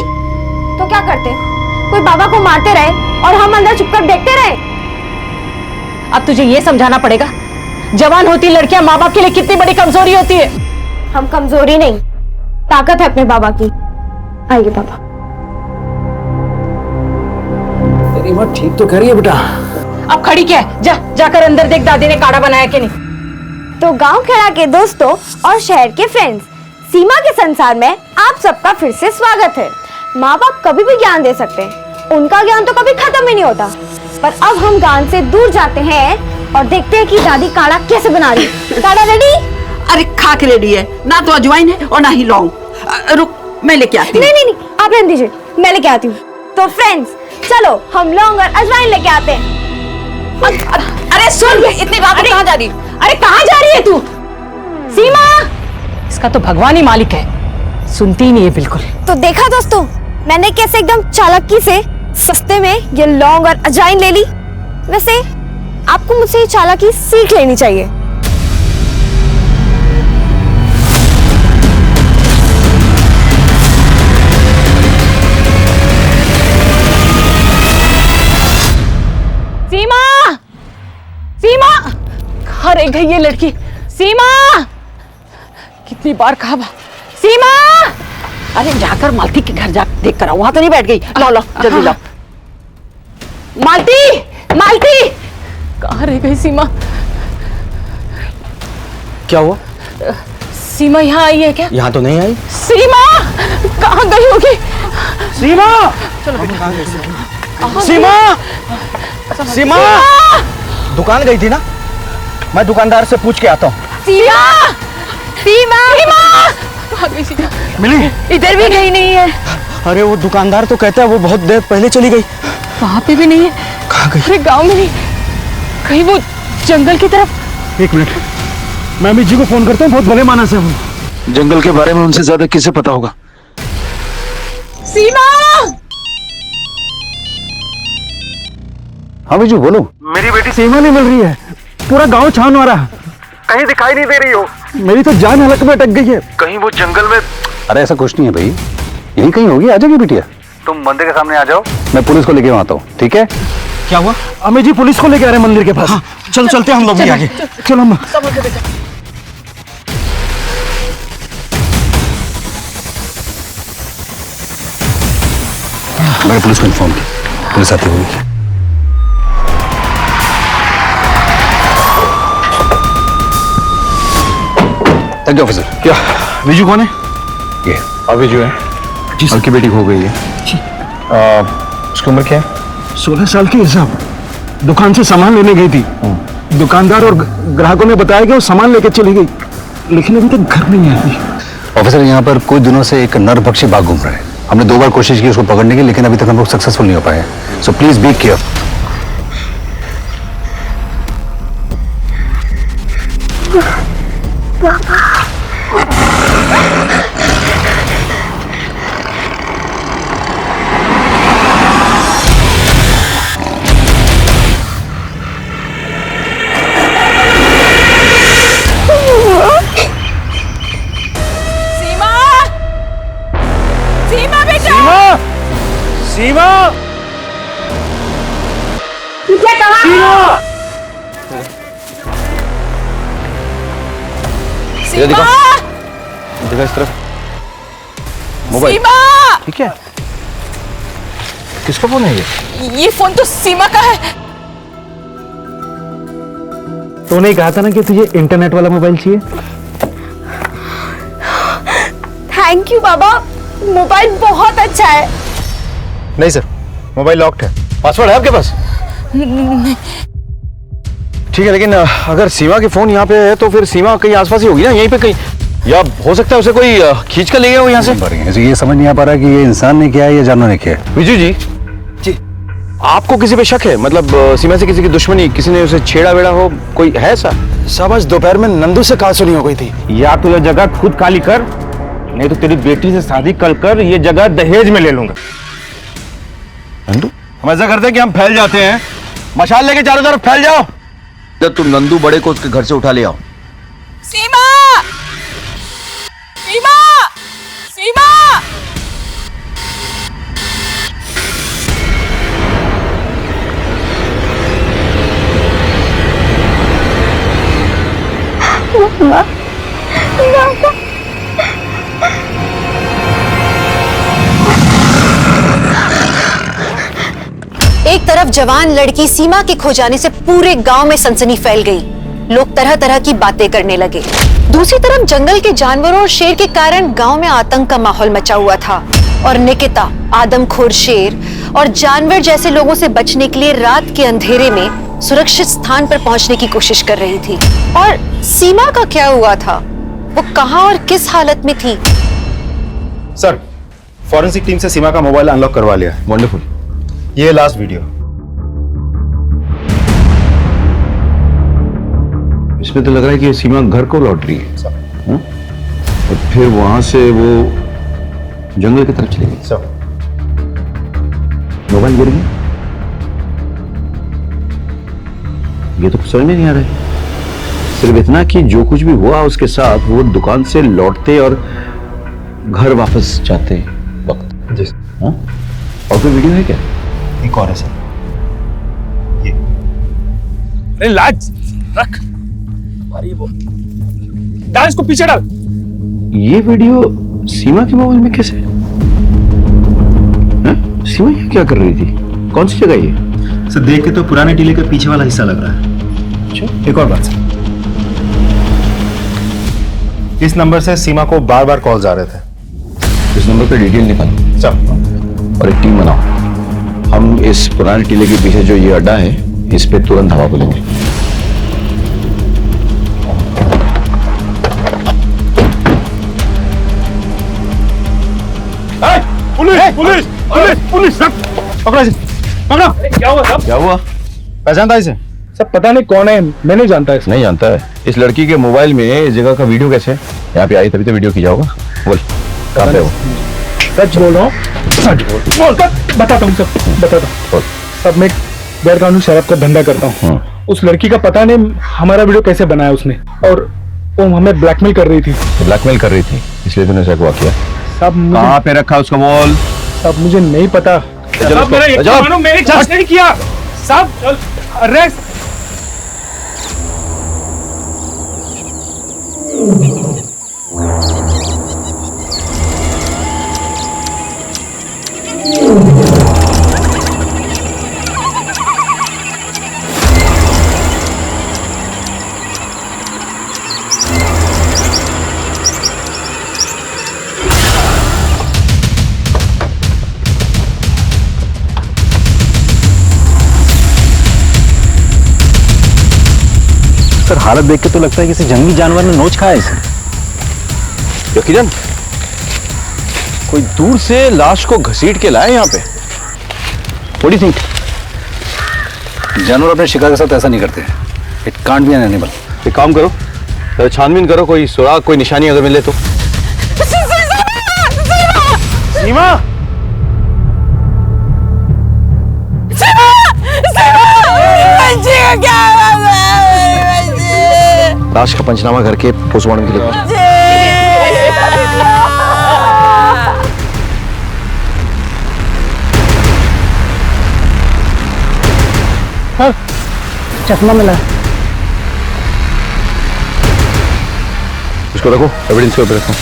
तो क्या करते? कोई बाबा को मारते रहे और हम अंदर चुपकर देखते रहे। अब तुझे ये समझाना पड़ेगा, जवान होती लड़कियां माँ बाप के लिए कितनी बड़ी कमजोरी होती है। हम कमजोरी नहीं, ताकत है अपने बाबा की। आइए पापा। तेरी माँ ठीक तो कह रही है बेटा। अब खड़ी क्या है? जा जाकर अंदर देख दादी ने काढ़ा बनाया कि नहीं। तो गांव खेड़ा के दोस्तों और शहर के फ्रेंड्स, सीमा के संसार में आप सबका फिर से स्वागत है। माँ बाप कभी भी ज्ञान दे सकते हैं, उनका ज्ञान तो कभी खत्म ही नहीं होता। पर अब हम ज्ञान से दूर जाते हैं और देखते हैं कि दादी काढ़ा कैसे बना रही है। काढ़ा रेडी? अरे खा के रेडी है ना, तो अजवाइन है और ना ही लौंग। रुक, मैं लेके आती हूँ। नहीं, आप रहने दीजिए, मैं लेके आती हूँ। तो फ्रेंड्स चलो हम लौंग और अजवाइन लेके आते हैं। अरे सुन, इतनी रात में कहाँ जा रही? अरे कहाँ जा रही है तू? सीमा, इसका तो भगवान ही मालिक है, सुनती ही नहीं है बिल्कुल। तो देखा दोस्तों, मैंने कैसे एकदम चालाकी से सस्ते में ये लौंग और अजवाइन ले ली। वैसे आपको मुझसे ये चालाकी सीख लेनी चाहिए। सीमा, सीमा, कहाँ रह गई ये लड़की? सीमा, कितनी बार कहा सीमा? अरे जाकर मालती के घर जा देख कर आओ, वहां तो नहीं बैठ गई। लाओ लाओ जल्दी लाओ। मालती, मालती, कहाँ रह गई सीमा? क्या हुआ? सीमा यहाँ आई है क्या? यहाँ तो नहीं आई। सीमा कहाँ गई होगी? सीमा, चलो बेटा। सीमा, सीमा, दुकान गई थी ना, मैं दुकानदार से पूछ के आता हूँ। सीमा, सीमा, सीमा, मिली? इधर भी गई नहीं है। अरे वो दुकानदार तो कहता है वो बहुत देर पहले चली गई। वहाँ पे भी नहीं है। कहाँ गई? अरे गांव में नहीं, कहीं वो जंगल की तरफ। एक मिनट, मैं अमित जी को फोन करता हूँ, बहुत भले मानस है वो। जंगल के बारे में उनसे ज्यादा किसे पता होगा? सीमा! हाँ बिजू बोलो। मेरी बेटी सीमा नहीं मिल रही है, पूरा गांव छान मारा, कहीं दिखाई नहीं दे रही हो। मेरी तो जान हलक में अटक गई है। कहीं वो जंगल में। अरे ऐसा कुछ नहीं है भाई, यही कहीं होगी, आ जाएगी बिटिया। तुम मंदिर के सामने आ जाओ, मैं पुलिस को लेके आता हूँ, ठीक है? क्या हुआ? अमित जी पुलिस को लेके आ रहे हैं मंदिर के पास। हाँ, चल चलते हम लोग भी आगे। चलो अम्मा। मैंने पुलिस को इन्फॉर्म किया, पुलिस आती होगी। Thank you officer. क्या विजू कौन है? ये अब विजू है जी, सर की बेटी खो गई है जी। उसकी उम्र क्या है? 16 साल की है साहब। दुकान से सामान लेने गई थी, दुकानदार और ग्राहकों ने बताया कि वो सामान लेके चली गई, लेकिन अभी तक घर नहीं आई। ऑफिसर, यहाँ पर कुछ दिनों से एक नरभक्षी बाघ घूम रहा है। हमने 2 बार कोशिश की उसको पकड़ने की, लेकिन अभी तक हम लोग सक्सेसफुल नहीं हो पाए। So please be careful. Seema! देखा इस तरफ मोबाइल। ठीक है, किसका फोन है ये फोन तो सीमा का है। तूने कहा था ना कि तुझे इंटरनेट वाला मोबाइल चाहिए। थैंक यू बाबा, मोबाइल बहुत अच्छा है। नहीं सर, मोबाइल लॉक्ड है। पासवर्ड है आपके पास? ठीक है, लेकिन अगर सीमा के फोन यहाँ पे है तो फिर सीमा कहीं आसपास ही होगी ना, यहीं पे कहीं, या हो सकता है उसे कोई खींच कर ले गया हो यहाँ से। ये समझ नहीं आ पा रहा कि ये इंसान ने किया है या जानवर ने किया है। विजू जी, आपको किसी पे शक है? मतलब सीमा से किसी की दुश्मनी, किसी ने उसे छेड़ा वेड़ा हो, कोई है ऐसा? सब आज दोपहर में नंदू से कहा सुनी हो गई थी। या तो यह जगह खुद खाली कर, नहीं तो तेरी बेटी से शादी कर ये जगह दहेज में ले लूंगा। नंदू, हम ऐसा करते हैं कि हम फैल जाते हैं, मशाल लेके चारों तरफ फैल जाओ। जब तुम नंदू बड़े को उसके घर से उठा ले आओ। सीमा! सीमा! सीमा! एक तरफ जवान लड़की सीमा के खो जाने से पूरे गांव में सनसनी फैल गई, लोग तरह तरह की बातें करने लगे। दूसरी तरफ जंगल के जानवरों और शेर के कारण गांव में आतंक का माहौल मचा हुआ था और निकिता आदमखोर शेर और जानवर जैसे लोगों से बचने के लिए रात के अंधेरे में सुरक्षित स्थान पर पहुंचने की कोशिश कर रही थी। और सीमा का क्या हुआ था? वो कहां और किस हालत में थी? सर, फॉरेंसिक टीम से सीमा का मोबाइल अनलॉक करवा लिया। वंडरफुल। ये लास्ट वीडियो, इसमें तो लग रहा है कि सीमा घर को लौट रही है और फिर वहां से वो जंगल की तरफ चली गई। मोबाइल गिर गया, ये तो समझ में नहीं आ रहा है। सिर्फ इतना कि जो कुछ भी हुआ उसके साथ, वो दुकान से लौटते और घर वापस जाते वक्त। जी। हाँ? और कोई वीडियो है क्या? एक और है सर, ये। अरे लाज रख, वो डाल इसको पीछे डाल। ये वीडियो सीमा के मोबाइल में कैसे? सीमा ये क्या कर रही थी? कौन सी जगह ये? सर देख के तो पुराने टीले के पीछे वाला हिस्सा लग रहा है। अच्छा, एक और बात सर, इस नंबर से सीमा को बार बार कॉल्स आ रहे थे। इस नंबर पे डिटेल निकालो सब और एक टीम बनाओ। हम इस पुराने टीले के पीछे जो ये अड्डा है, इस पे तुरंत हवा बोलेंगे। पुलिस पुलिस पुलिस पुलिस पकड़ो इसे, पकड़ो। क्या हुआ साहब? क्या हुआ? पहचानता इसे? सब पता नहीं कौन है, मैं नहीं जानता इसे। नहीं जानता है? इस लड़की के मोबाइल में इस जगह का वीडियो कैसे? यहाँ पे आई तभी तो वीडियो खींचा होगा। बोल, कहाँ पे हो? सच बोल रहा हूँ, सच बोल। बताता हूँ सब, बताता हूँ सब। मैं गैर कानूनी शराब का धंधा करता हूँ। उस लड़की का पता नहीं हमारा वीडियो कैसे बनाया उसने, और वो हमें ब्लैकमेल कर रही थी। ब्लैकमेल कर रही थी, इसलिए तूने शक किया? सब कहाँ पे रखा उसका बोल? सब मुझे नहीं पता। सब मेरी जांच नहीं किया। सब अरेस्ट। हालत देख के तो लगता है किसी जंगली जानवर ने नोच खाया इसे। यकीनन कोई दूर से लाश को घसीट के लाए यहाँ पे। What do you think? जानवर अपने शिकार के साथ ऐसा नहीं करते। It can't be an animal. एक काम करो, छानबीन करो, कोई सुराग कोई निशानी अगर मिले तो। सीमा! लाश का पंचनामा करके पोस्टमार्टम के लिए। चश्मा मिला। इसको रखो, एविडेंस के ऊपर रखो।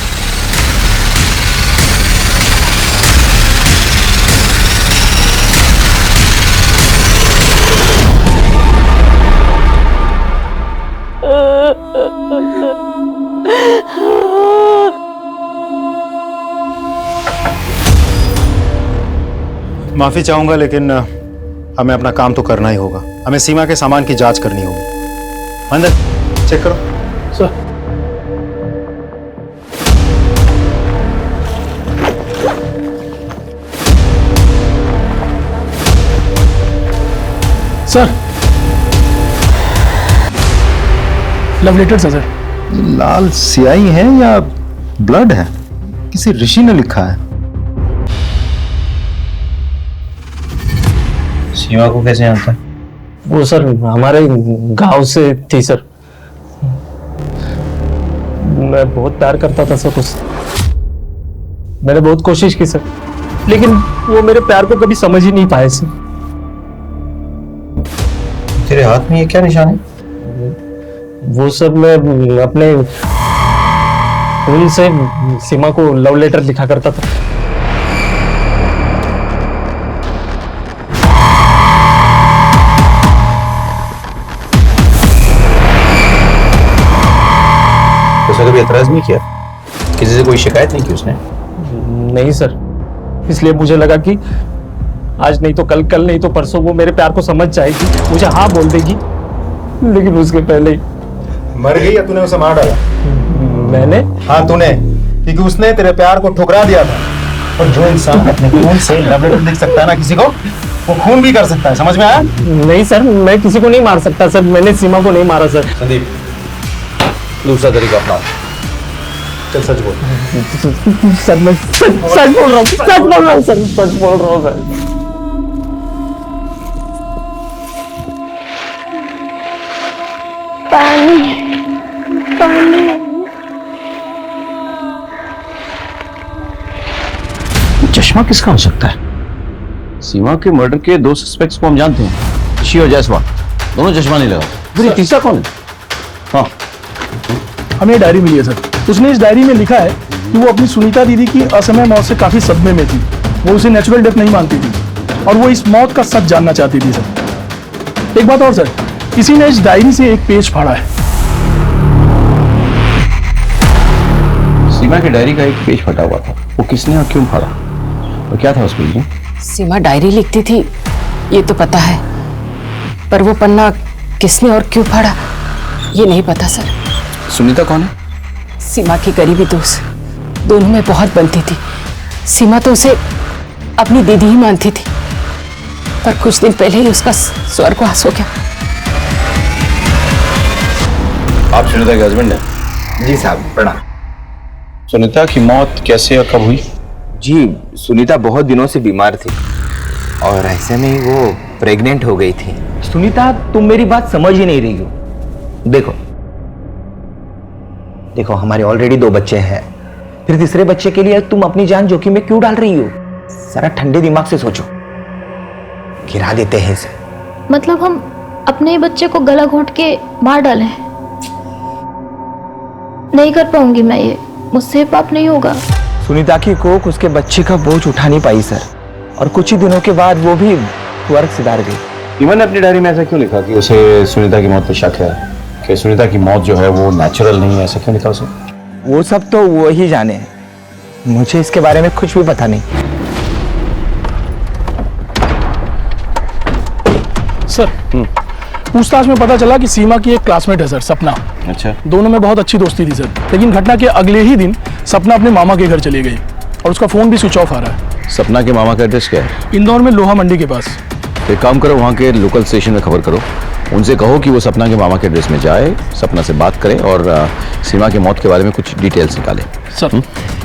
माफी चाहूंगा लेकिन हमें अपना काम तो करना ही होगा। हमें सीमा के सामान की जांच करनी होगी। अंदर चेक करो। सर। सर लव लेटर्स है सर। लाल स्याही है या ब्लड है? किसी ऋषि ने लिखा है। सीमा को कैसे जानता है? वो सर हमारे गांव से थी सर। मैं बहुत प्यार करता था सर उससे। मैंने बहुत कोशिश की सर, लेकिन वो मेरे प्यार को कभी समझ ही नहीं पाए सर। तेरे हाथ में ये क्या निशान है? वो सब मैं अपने खून से सीमा को लव लेटर लिखा करता था। उसने कभी एतराज नहीं किया? किसी से कोई शिकायत नहीं की उसने? नहीं सर, इसलिए मुझे लगा कि आज नहीं तो कल, कल नहीं तो परसों वो मेरे प्यार को समझ जाएगी, मुझे हाँ बोल देगी। लेकिन उसके पहले ही मर गई या तूने उसे मार डाला? मैंने? हाँ तूने, क्योंकि उसने तेरे प्यार को ठुकरा दिया था। और जो इंसान अपने खून से लव लेटर लिख सकता है ना किसी को, वो खून भी कर सकता है। समझ में आया? नहीं सर, मैं किसी को नहीं मार सकता सर। मैंने सीमा को नहीं मारा सर। संदीप, दूसरा तरीका अपना। चल सच बोल। सर मैं सच बोल रहा हूँ, सच बोल रहा हूँ सर, सच बोल रहा हूँ सर। पानी पानी। चश्मा किसका हो सकता है? सीमा के मर्डर के दो सस्पेक्ट्स को हम जानते हैं, ऋषि और जायसवाल। दोनों चश्मा नहीं लगा। फिर ये तीसरा कौन है? हाँ, हमें डायरी मिली है सर। उसने इस डायरी में लिखा है कि वो अपनी सुनीता दीदी की असमय मौत से काफी सदमे में थी। वो उसे नेचुरल डेथ नहीं मानती थी और वो इस मौत का सच जानना चाहती थी सर। एक बात और सर, किसी ने इस डायरी से एक पेज फाड़ा है। सीमा की डायरी का एक पेज फटा हुआ था। वो किसने और क्यों फाड़ा? और क्या था उस पेज में? सीमा डायरी लिखती थी ये तो पता है, पर वो पन्ना किसने और क्यों फाड़ा ये नहीं पता सर। सुनीता कौन है? सीमा की करीबी दोस्त, दोनों में बहुत बनती थी। सीमा तो उसे अपनी दीदी ही मानती थी, पर कुछ दिन पहले ही उसका स्वर्गवास हो गया। आप सुनीता के हस्बैंड हैं? जी साहब, प्रणाम। सुनीता की मौत कैसे और कब हुई? जी, सुनीता बहुत दिनों से बीमार थी और ऐसे में ही वो प्रेग्नेंट हो गई थी। सुनीता, तुम मेरी बात समझ ही नहीं रही हो। देखो हमारे ऑलरेडी 2 बच्चे हैं, फिर तीसरे बच्चे के लिए तुम अपनी जान जोखिम में क्यों डाल रही हो? जरा ठंडे दिमाग से सोचो। गिरा देते हैं इसे। मतलब हम अपने ही बच्चे को गला घोंट के मार डालें? नहीं कर पाऊंगी मैं ये, मुझसे पाप नहीं होगा। सुनीता की कोख उसके बच्चे का बोझ उठा नहीं पाई सर, और कुछ ही दिनों के बाद वो भी स्वर्ग सिधार गई। इमन ने अपनी डायरी में ऐसा क्यों लिखा कि उसे सुनीता की मौत पर शक है, कि सुनीता की मौत जो है वो नेचुरल नहीं है? ऐसा क्यों लिखा उसे? वो सब तो वो ही जाने, मुझे इसके बारे में कुछ भी पता नहीं। सर, पूछताछ में पता चला कि सीमा की एक क्लासमेट है सर, सपना। अच्छा। दोनों में बहुत अच्छी दोस्ती थी सर, लेकिन घटना के अगले ही दिन सपना अपने मामा के घर चली गई और उसका फोन भी स्विच ऑफ आ रहा है। सपना के मामा का एड्रेस क्या है? इंदौर में लोहा मंडी के पास। एक काम करो, वहाँ के लोकल स्टेशन में खबर करो, उनसे कहो कि वो सपना के मामा के एड्रेस में जाए, सपना से बात करें और सीमा की मौत के बारे में कुछ डिटेल्स निकालें। सर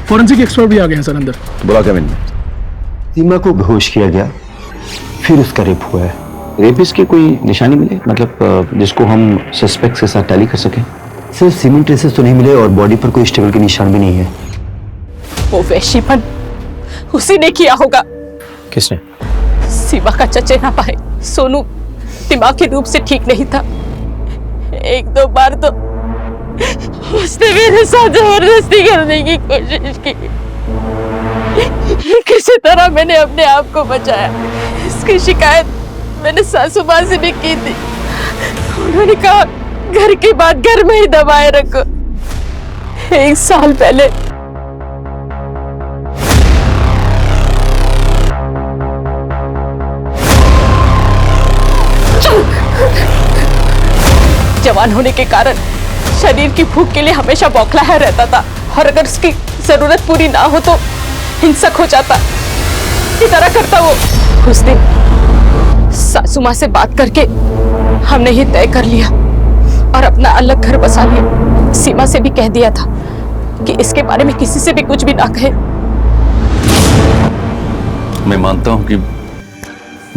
फोरेंसिक एक्सपर्ट भी आ गए हैं सर अंदर। बुला के मिल। सीमा को बेहोश किया गया, फिर उसका रेप हुआ है। रेपिस्ट की कोई निशानी मिले, मतलब जिसको हम सस्पेक्ट के साथ टैली कर सकें? सिर्फ सीमेंट ट्रेसेस तो नहीं मिले और बॉडी पर कोई स्टेबल के निशान भी नहीं है। वो वैश्यपन उसी ने किया होगा। किसने? सीमा का चचेरा भाई सोनू दिमागी रूप से ठीक नहीं था। एक दो बार तो उसने मेरे साथ जबरदस्ती करने की कोशिश की। किसी तरह मैंने अपने आप को बचाया। इसकी शिकायत मैंने सासू माँ से भी की थी। उन्होंने कहा घर की बात घर में ही दबाए रखो। 1 साल पहले जवान होने के कारण शरीर की भूख के लिए हमेशा बौखलाया रहता था और अगर उसकी जरूरत पूरी ना हो तो हिंसक हो जाता। इसी तरह करता वो। उस दिन सासू माँ से बात करके हमने ये तय कर लिया और अपना अलग घर बसा लिया। सीमा से भी कह दिया था कि इसके बारे में किसी से भी कुछ भी ना कहे। मैं मानता हूं कि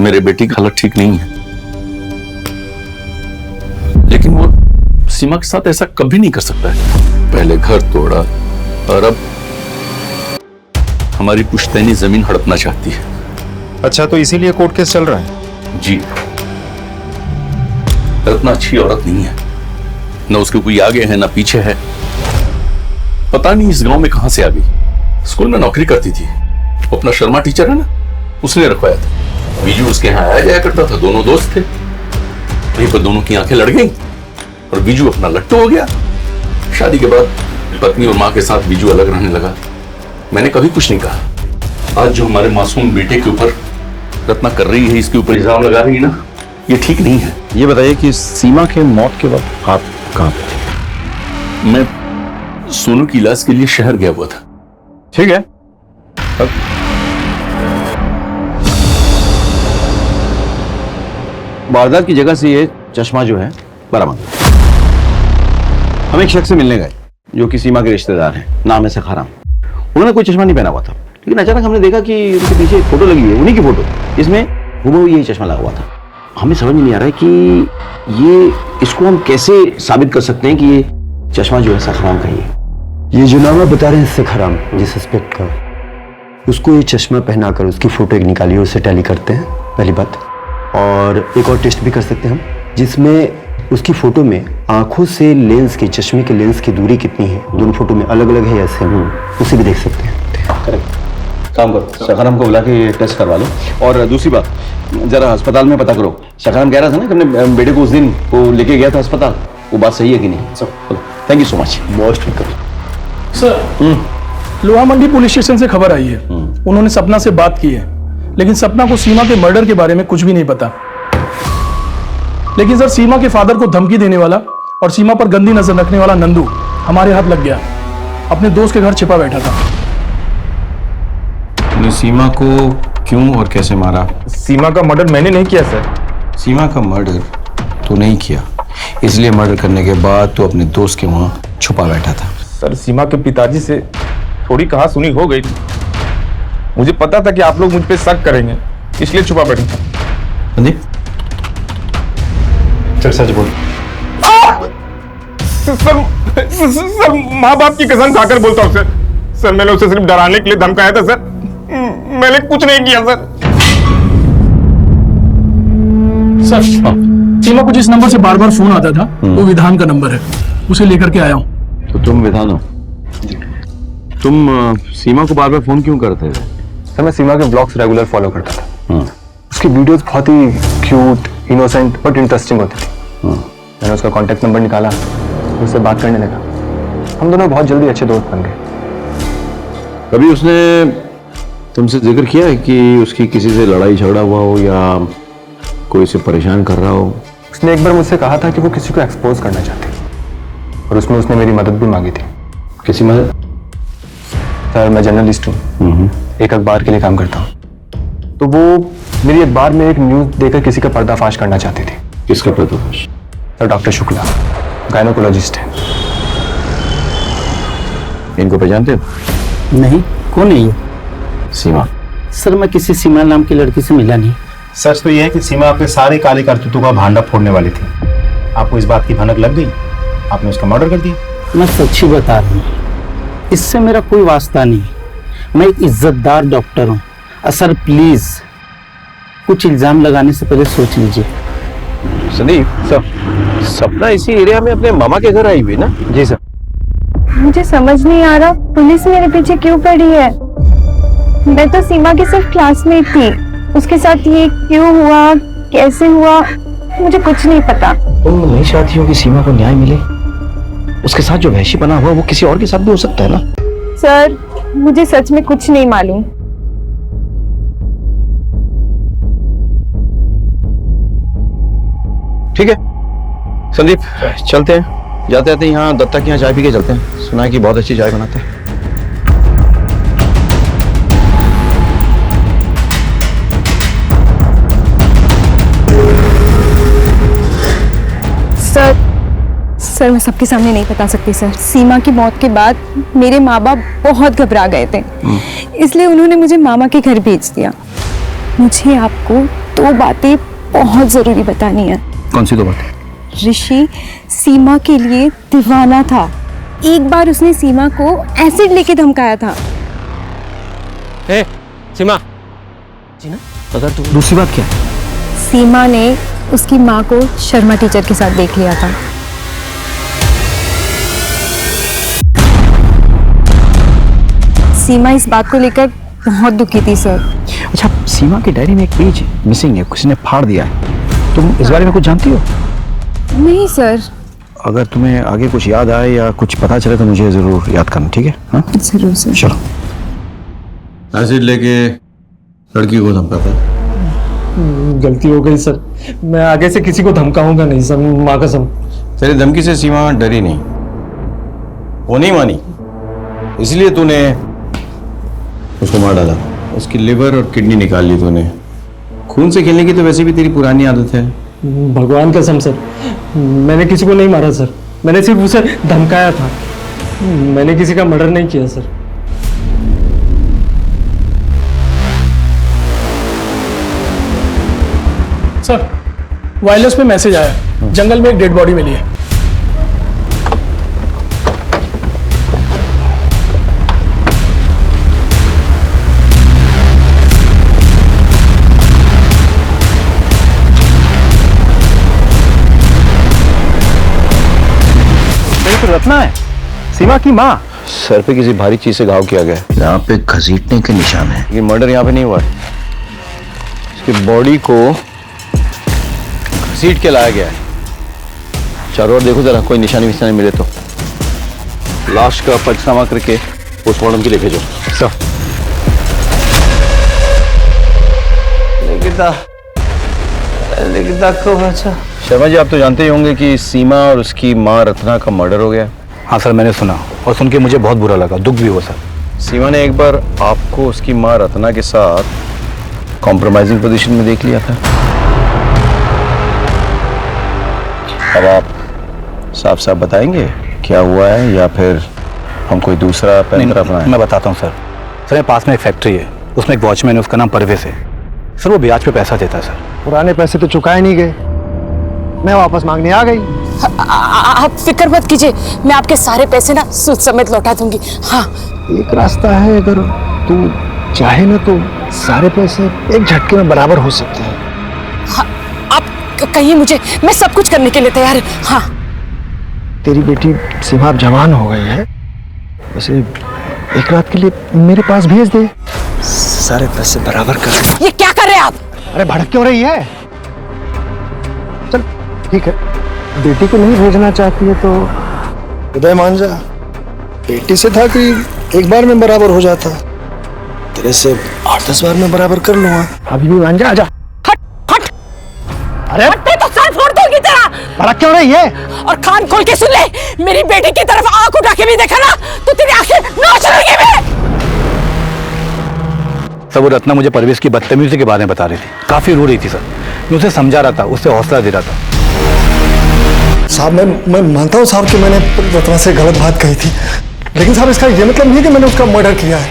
मेरे बेटी की हालत ठीक नहीं है, लेकिन वो सीमा के साथ ऐसा कभी नहीं कर सकता है। पहले घर तोड़ा और अब हमारी पुश्तैनी जमीन हड़पना चाहती है। अच्छा, तो इसीलिए कोर्ट केस चल रहा है? जी। इतना अच्छी औरत नहीं है, न उसके कोई आगे है ना पीछे है। पता नहीं इस गांव में कहां से आ गई। स्कूल में नौकरी करती थी, वो अपना शर्मा टीचर है ना, उसने रखवाया था। बीजू उसके यहाँ आया जाया करता था, दोनों दोस्त थे। वहीं पर दोनों की आंखें लड़ गई और बीजू अपना लट्टू हो गया। शादी के बाद पत्नी और माँ के साथ बीजू अलग रहने लगा। मैंने कभी कुछ नहीं कहा। आज जो हमारे मासूम बेटे के ऊपर रत्ना कर रही है, इसके ऊपर इल्जाम लगा रही है ना, ये ठीक नहीं है। ये बताइए कि सीमा के मौत के वक्त आप कहाँ पे थे? मैं सोनू की इलाज के लिए शहर गया हुआ था। ठीक है। वारदात की जगह से ये चश्मा जो है बरामद। हम एक शख्स से मिलने गए जो कि सीमा के रिश्तेदार हैं, नाम है सखाराम। उन्होंने कोई चश्मा नहीं पहना हुआ था, लेकिन अचानक हमने देखा कि उनके पीछे एक फोटो लगी हुई है, उन्हीं की फोटो। इसमें हूबहू यही चश्मा लगा हुआ था। हमें समझ नहीं आ रहा है कि ये इसको हम कैसे साबित कर सकते हैं कि ये चश्मा जो है सखाराम का ही है। ये जो नाम आप बता रहे हैं सखाराम, जिस सस्पेक्ट का, उसको ये चश्मा पहनाकर उसकी फोटो एक निकालिए, उससे टैली करते हैं पहली बात। और एक और टेस्ट भी कर सकते हैं हम, जिसमें उसकी फोटो में आंखों से लेंस की, चश्मे के लेंस की दूरी कितनी है, दोनों फोटो में अलग अलग है या सेम, उसे भी देख सकते हैं। करेक्ट। काम करो, सखाराम को बुला के टेस्ट करवा लो। और दूसरी बात, जरा अस्पताल में पता करो, सखाराम कह रहा था ना कि अपने बेटे को उस दिन वो लेके गया था अस्पताल, वो बात सही है कि नहीं? Thank you so much. Most welcome. Sir, लोहा मंडी पुलिस स्टेशन से खबर आई है। उन्होंने सपना से बात की है, लेकिन सपना को सीमा के मर्डर के बारे में कुछ भी नहीं पता। लेकिन सर, सीमा के फादर को धमकी देने वाला और सीमा पर गंदी नजर रखने वाला नंदू हमारे हाथ लग गया। अपने दोस्त के घर छिपा बैठा था। तूने सीमा को क्यों और कैसे मारा? सीमा का मर्डर मैंने नहीं किया सर। सीमा का मर्डर तू नहीं किया, इसलिए मर्डर करने के बाद तू अपने दोस्त के वहां छुपा बैठा था। सर, सीमा के पिताजी से थोड़ी कहा सुनी हो गई थी। मुझे पता था कि आप लोग मुझ पे शक करेंगे, इसलिए छुपा बैठा था। संदीप, चल सच बोल। सर, माँ बाप की कसम खाकर बोलता हूँ सर। सर, मैंने उसे सिर्फ डराने के लिए धमकाया था सर, मैंने कुछ नहीं किया सर। सर, सीमा को जिस नंबर से बार बार फोन आता था वो विधान का नंबर है, उसे लेकर के आया हूँ। तो तुम विधान हो? तुम सीमा को बार बार फोन क्यों करते थे? सर, मैं सीमा के ब्लॉग्स रेगुलर फॉलो करता था। उसकी वीडियोस बहुत ही क्यूट, इनोसेंट बट इंटरेस्टिंग होती थी। मैंने उसका कांटेक्ट नंबर निकाला, उससे बात करने लगा। हम दोनों बहुत जल्दी अच्छे दोस्त बन गए। कभी उसने तुमसे जिक्र किया है कि उसकी किसी से लड़ाई झगड़ा हुआ हो या कोई उसे परेशान कर रहा हो? उसने एक बार मुझसे कहा था कि वो किसी को एक्सपोज करना चाहती है और उसमें उसने मेरी मदद भी मांगी थी। किसी मदद? सर मैं जर्नलिस्ट हूँ, एक अखबार के लिए काम करता हूँ। तो वो मेरी अखबार में एक न्यूज़ देकर किसी का पर्दाफाश करना चाहती थी। किसका पर्दाफाश? सर डॉक्टर शुक्ला, गायनोकोलॉजिस्ट है। इनको पहचानते हो? नहीं, कौन है ये? सीमा। सर मैं किसी सीमा नाम की लड़की से मिला नहीं। सच तो यह है कि सीमा आपके सारे काले करतूतों का भांडा फोड़ने वाली थी। आपको इस बात की भनक लग गई, आपने उसका मर्डर कर दिया। मैं सच्ची बता रहा हूँ, इससे मेरा कोई वास्ता नहीं। मैं एक इज्जतदार डॉक्टर हूँ। सर प्लीज कुछ इल्जाम लगाने से पहले सोच लीजिए। संदीप सर, सपना इसी एरिया में अपने मामा के घर आई हुई ना? जी सर। मुझे समझ नहीं आ रहा पुलिस मेरे पीछे क्यों पड़ी है। मैं तो सीमा की सिर्फ क्लासमेट थी, उसके साथ ये क्यों हुआ, कैसे हुआ, मुझे कुछ नहीं पता। तुम नहीं चाहती हो कि सीमा को न्याय मिले? उसके साथ जो वहशी बना हुआ वो किसी और के साथ भी हो सकता है ना? सर मुझे सच में कुछ नहीं मालूम। ठीक है संदीप, चलते हैं। जाते जाते यहाँ दत्ता के यहाँ चाय पी के चलते हैं। सुना है कि बहुत अच्छी चाय बनाते हैं। सर मैं सबके सामने नहीं बता सकती सर। सीमा की मौत के बाद मेरे माँ बाप बहुत घबरा गए थे, इसलिए उन्होंने मुझे मामा के घर भेज दिया। मुझे आपको 2 बातें बहुत जरूरी बतानी है। कौन सी 2 बातें? ऋषि सीमा के लिए दीवाना था। एक बार उसने सीमा को एसिड लेके धमकाया था। सीमा जी ना? अगर तू दूसरी बात क्या? सीमा ने उसकी माँ को शर्मा टीचर के साथ देख लिया था। सीमा इस बात को लेकर बहुत दुखी थी सर। अच्छा, सीमा की डायरी में एक पेज मिसिंग है, किसी ने फाड़ दिया है। तुम इस बारे में कुछ जानती हो? नहीं सर। अगर तुम्हें आगे कुछ याद आए या कुछ पता चले तो मुझे जरूर याद करना, ठीक है? हाँ जरूर सर। चलो। एसिड लेके लड़की को धमकाता है। गलती हो गई सर, मैं आगे से किसी को धमकाऊंगा नहीं सर, माँ कसम। तेरी धमकी से सीमा डरी नहीं, वो नहीं मानी, इसलिए तूने उसको मार डाला। उसकी लिवर और किडनी निकाल ली तूने। खून से खेलने की तो वैसे भी तेरी पुरानी आदत है। भगवान कसम सर, मैंने किसी को नहीं मारा सर, मैंने सिर्फ उसे धमकाया था। मैंने किसी का मर्डर नहीं किया सर। सर वायरलेस पे मैसेज आया, जंगल में एक डेड बॉडी मिली है। रत्ना है, सीमा की माँ। सर पे किसी भारी चीज से घाव किया गया है। यहाँ पे घसीटने के निशान है। लेकिन मर्डर यहाँ पे नहीं हुआ है। इसकी बॉडी को घसीट के लाया गया है। चारों ओर देखो जरा, कोई निशानी विशानी मिले तो। लाश का पंचनामा करके पोस्टमार्टम के लिए भेजो। सर निकिता को बचा। शर्मा जी, आप तो जानते ही होंगे कि सीमा और उसकी माँ रत्ना का मर्डर हो गया। हाँ सर, मैंने सुना और सुन के मुझे बहुत बुरा लगा, दुख भी हुआ सर। सीमा ने एक बार आपको उसकी माँ रत्ना के साथ कॉम्प्रोमाइजिंग पोजीशन में देख लिया था। अब आप साफ साफ बताएंगे क्या हुआ है, या फिर हम कोई दूसरा पैंतरा अपनाएं? मैं बताता हूँ सर। सर मेरे पास में एक फैक्ट्री है, उसमें एक वॉचमैन है, उसका नाम परवेज है। सर वो ब्याज पे पैसा देता है सर। पुराने पैसे तो चुकाए नहीं गए, मैं वापस मांगने आ गई। आप फिक्र मत कीजिए, मैं आपके सारे पैसे ना सूद समेत लौटा दूंगी। हाँ एक रास्ता है, अगर तू चाहे ना तो सारे पैसे एक झटके में बराबर हो सकते हैं। हाँ, आप कहिए मुझे, मैं सब कुछ करने के लिए तैयार हूँ। हाँ तेरी बेटी सीमा अब जवान हो गई है, उसे एक रात के लिए मेरे पास भेज दे, सारे पैसे बराबर कर। ये क्या कर रहे हैं आप? अरे भड़क क्यों रही है? चल ठीक है, बेटी को नहीं भेजना चाहती है तो हृदय मान जा। बेटी से था कि एक बार में बराबर हो जाता, तेरे से 8-10 बार में बराबर कर लूंगा। अभी भी मान जा, आजा। हट हट। अरे हटते तो सर फोड़ दूंगी तेरा। भड़क क्यों रही है? और कान खोल के सुन ले, मेरी बेटी की तरफ आंख उठा के भी देखा ना तो तेरी आंखें नोच लेंगे मैं। सर वो रत्ना मुझे परवेश की बदतमीजी के बारे में बता रही थी, काफी रो रही थी सर। मैं उसे समझा रहा था, उससे हौसला दे रहा था। साहब मैं मानता हूँ साहब कि मैंने रत्ना से गलत बात कही थी, लेकिन साहब इसका ये मतलब नहीं कि मैंने उसका मर्डर किया है।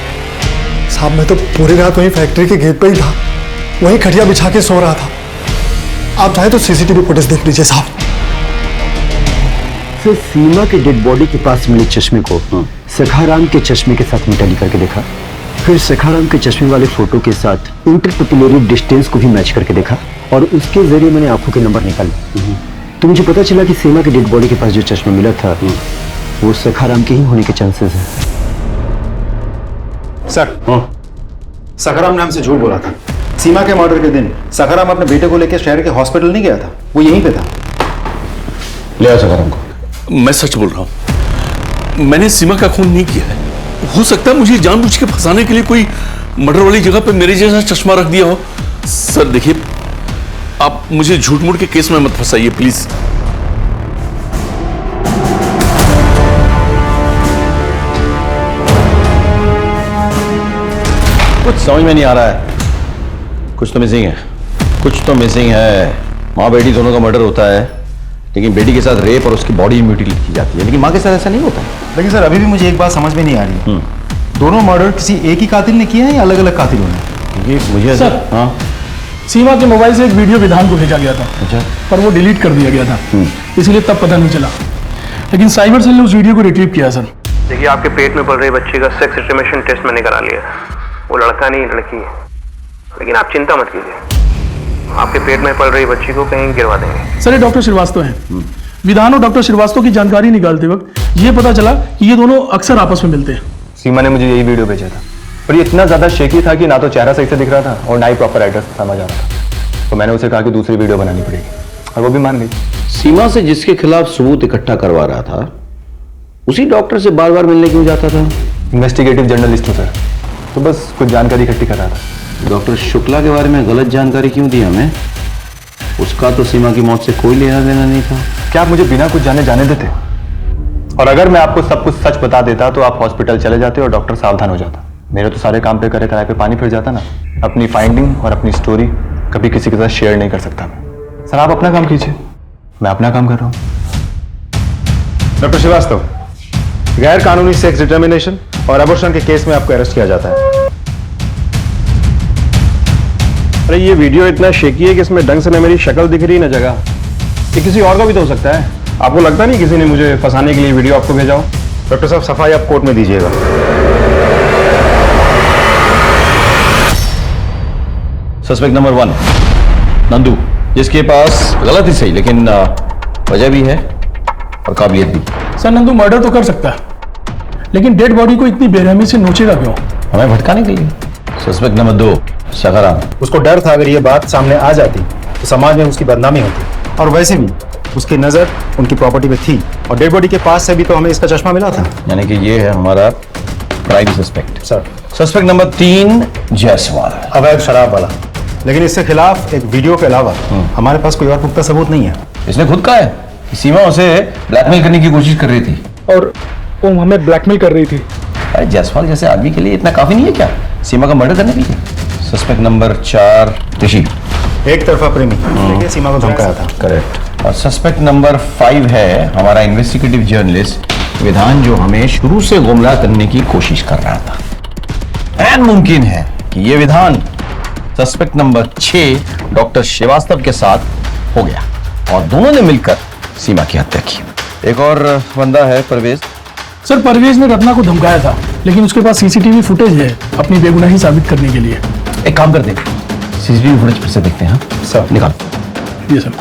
साहब मैं तो पूरी रात वहीं फैक्ट्री के गेट पे ही था, वहीं खटिया बिछा के सो रहा था। आप चाहे तो सीसीटीवी फुटेज देख लीजिए साहब। सर सीमा के डेड बॉडी के पास मिले चश्मे को सखाराम के चश्मे के साथ में टैली करके देखा, फिर सखाराम के चश्मे वाले फोटो के साथ इंटरपेपिलरी डिस्टेंस को भी मैच करके देखा और उसके जरिए मैंने आंखों के नंबर निकाले। तो मुझे पता चला कि सीमा के डेड बॉडी के पास जो चश्मा मिला था वो सखाराम के ही होने के चांसेस हैं। सर सखाराम नाम से झूठ बोला था। सीमा के मर्डर के दिन सखाराम अपने बेटे को लेकर शहर के हॉस्पिटल नहीं गया था, वो यहीं पे था। ले आओ सखाराम को। मैं सच बोल रहा हूं, मैंने सीमा का खून नहीं किया है। हो सकता है मुझे जानबूझ के फंसाने के लिए कोई मर्डर वाली जगह पे मेरे जैसा चश्मा रख दिया हो। सर देखिए, आप मुझे झूठ मूठ के केस में मत फंसाइए प्लीज। कुछ समझ में नहीं आ रहा है, कुछ तो मिसिंग है, कुछ तो मिसिंग है। माँ बेटी दोनों का मर्डर होता है, लेकिन बेटी के साथ रेप और उसकी बॉडी म्यूटिलेट की जाती है, लेकिन माँ के साथ ऐसा नहीं होता। लेकिन सर अभी भी मुझे एक बात समझ में नहीं आ रही है, दोनों मर्डर किसी एक ही कातिल ने किया है या अलग अलग कातिलों ने? मुझे सर हाँ सीमा के मोबाइल से एक वीडियो विधान को भेजा गया था। अच्छा। पर वो डिलीट कर दिया गया था, इसलिए तब पता नहीं चला। लेकिन साइबर सेल ने उस वीडियो को रिट्रीव किया सर। देखिए आपके पेट में पल रही बच्ची का सेक्स इंफॉर्मेशन टेस्ट मैंने करा लिया। वो लड़का नहीं लड़की है, लेकिन आप चिंता मत कीजिए, आपके पेट में पल रही बच्ची को कहीं गिरवा देंगे। सर ये डॉक्टर श्रीवास्तव हैं। विधान और डॉक्टर श्रीवास्तव की जानकारी निकालते वक्त ये पता चला कि ये दोनों अक्सर आपस में मिलते हैं। सीमा ने मुझे यही वीडियो भेजा था, पर ये इतना ज्यादा शेकी था कि ना तो चेहरा सही से दिख रहा था और ना ही प्रॉपर एड्रेस समझ आ रहा था। तो मैंने उसे कहा कि दूसरी वीडियो बनानी पड़ेगी और वो भी मान गई। सीमा से जिसके खिलाफ सबूत इकट्ठा करवा रहा था उसी डॉक्टर से बार बार मिलने क्यों जाता था? इन्वेस्टिगेटिव जर्नलिस्ट हूँ सर, तो बस कुछ जानकारी इकट्ठी कर रहा था। डॉक्टर शुक्ला के बारे में गलत जानकारी क्यों दी हमें? उसका तो सीमा की मौत से कोई लेना देना नहीं था। क्या आप मुझे बिना कुछ जाने देते? और अगर मैं आपको सब कुछ सच बता देता तो आप हॉस्पिटल चले जाते और डॉक्टर सावधान हो जाता। मेरे तो सारे काम पे करे कराए पे पानी फिर जाता ना। अपनी फाइंडिंग और अपनी स्टोरी कभी किसी के साथ शेयर नहीं कर सकता मैं। सर आप अपना काम कीजिए, मैं अपना काम कर रहा हूँ। डॉक्टर श्रीवास्तव, गैर कानूनी सेक्स डिटर्मिनेशन और अबॉर्शन के केस में आपको अरेस्ट किया जाता है। अरे ये वीडियो इतना शेकी है कि इसमें ढंग से न मेरी शक्ल दिख रही न जगह। ये किसी और का भी तो हो सकता है। आपको लगता नहीं किसी ने मुझे फंसाने के लिए वीडियो आपको भेजा हो? डॉक्टर साहब सफाई आप कोर्ट में दीजिएगा। सस्पेक्ट नंबर 1 नंदू, जिसके पास गलत ही सही लेकिन वजह भी है और काबिलियत भी। सर नंदू मर्डर तो कर सकता है, लेकिन डेड बॉडी को इतनी बेरहमी से नोचेगा क्यों? हमें भटकाने के लिए। सस्पेक्ट नंबर 2 सखाराम, उसको डर था अगर ये बात सामने आ जाती तो समाज में उसकी बदनामी होती। और वैसे भी उसकी नजर उनकी प्रॉपर्टी पे थी और डेड बॉडी के पास से भी तो हमें इसका चश्मा मिला था। यानी कि ये है हमारा prime suspect. Sir suspect number 3 Jaiswal, अवैध शराब वाला। लेकिन इसके खिलाफ एक वीडियो के अलावा हमारे पास कोई और पुख्ता सबूत नहीं है। इसने खुद कहा है कि सीमा उसे ब्लैकमेल करने की कोशिश कर रही थी और वो हमें ब्लैकमेल कर रही थी। अरे जायसवाल जैसे आदमी के लिए इतना काफी नहीं है क्या सीमा का मर्डर करने के लिए? सस्पेक्ट नंबर 4 ऋषि, एक तरफा प्रेमी, देखिए सीमा को धमकाया था। करेक्ट। और सस्पेक्ट नंबर 5 है हमारा इन्वेस्टिगेटिव जर्नलिस्ट विधान, जो हमें शुरू से गुमराह करने की कोशिश कर रहा था। ऐन मुमकिन है कि ये विधान सस्पेक्ट नंबर 6 डॉक्टर श्रीवास्तव के साथ हो गया और दोनों ने मिलकर सीमा की हत्या की। एक और बंदा है परवेज। सर परवेज ने रत्ना को धमकाया था, लेकिन उसके पास सीसीटीवी फुटेज है अपनी बेगुनाही साबित करने के लिए। एक काम करते हैं, सीसीटीवी फुटेज फिर से देखते हैं। हाँ सर निकाल। ये सर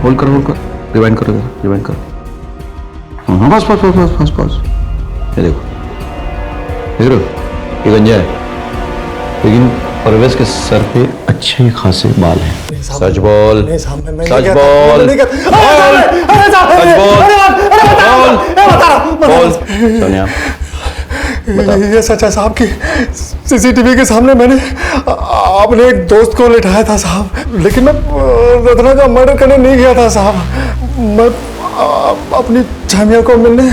होल्ड करो, रिवाइंड करो, रिवाइंड करो। बस ये देखो, ये गंजा है, लेकिन परवेज के सर पे अच्छे खासे बाल हैं। सच बोल, सच बोल, सोनिया, ये सच है साहब कि सीसीटीवी के सामने मैंने अपने एक दोस्त को लिटाया था साहब, लेकिन मैं रत्ना का मर्डर करने नहीं गया था साहब। मैं अपनी जामिया को मिलने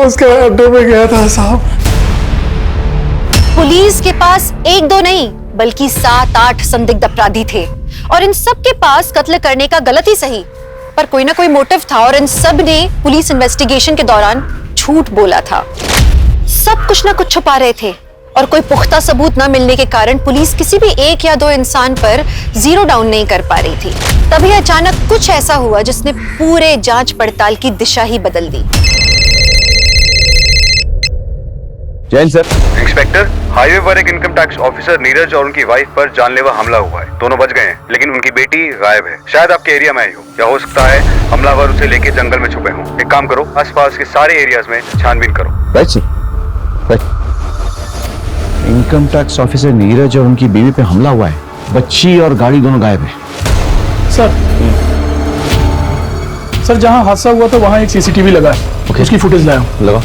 उसके अड्डे में गया था साहब। पुलिस के पास 1-2 नहीं बल्कि 7-8 संदिग्ध अपराधी थे और इन सब के पास कत्ल करने का गलत ही सही पर कोई ना कोई मोटिव था और इन सब ने पुलिस इन्वेस्टिगेशन के दौरान झूठ बोला था। सब कुछ ना कुछ छुपा रहे थे और कोई पुख्ता सबूत न मिलने के कारण पुलिस किसी भी 1 या 2 इंसान पर जीरो डाउन नहीं कर पा रही थी। तभी अचानक कुछ ऐसा हुआ जिसने पूरे जांच पड़ताल की दिशा ही बदल दी। जैन सर। इंस्पेक्टर, हाईवे पर एक इनकम टैक्स ऑफिसर नीरज और उनकी वाइफ पर जानलेवा हमला हुआ है। दोनों बच गए हैं लेकिन उनकी बेटी गायब है। शायद आपके एरिया में आई हो या हो सकता है हमलावर उसे लेके जंगल में छुपे हों। एक काम करो, आसपास के सारे एरियाज में छानबीन करो। इनकम टैक्स ऑफिसर नीरज और उनकी बीवी पे हमला हुआ है। बच्ची और गाड़ी दोनों गायब है। सर जहां हादसा हुआ था वहां एक सीसीटीवी लगा है। उसकी फुटेज लाया हूं। लगा।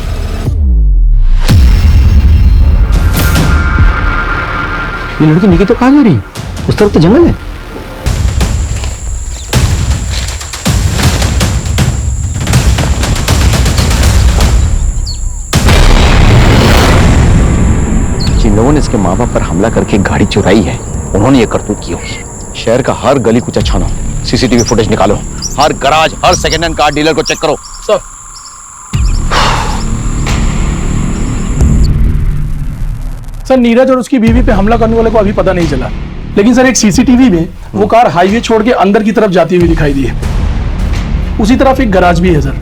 ये लड़की निकी तो कहाँ जा रही है? उस तरफ तो जंगल है। जिन लोगों ने इसके माँ बाप पर हमला करके गाड़ी चुराई है उन्होंने ये करतूत की होगी। शहर का हर गली कुचा छानो, सीसीटीवी फुटेज निकालो, हर गराज, हर सेकेंड हैंड कार डीलर को चेक करो। सर नीरज और उसकी बीवी पे हमला करने वाले को अभी पता नहीं चला, लेकिन सर एक सीसीटीवी में वो कार हाईवे छोड़ के अंदर की तरफ जाती हुई दिखाई दी है। उसी तरफ एक गराज भी है सर।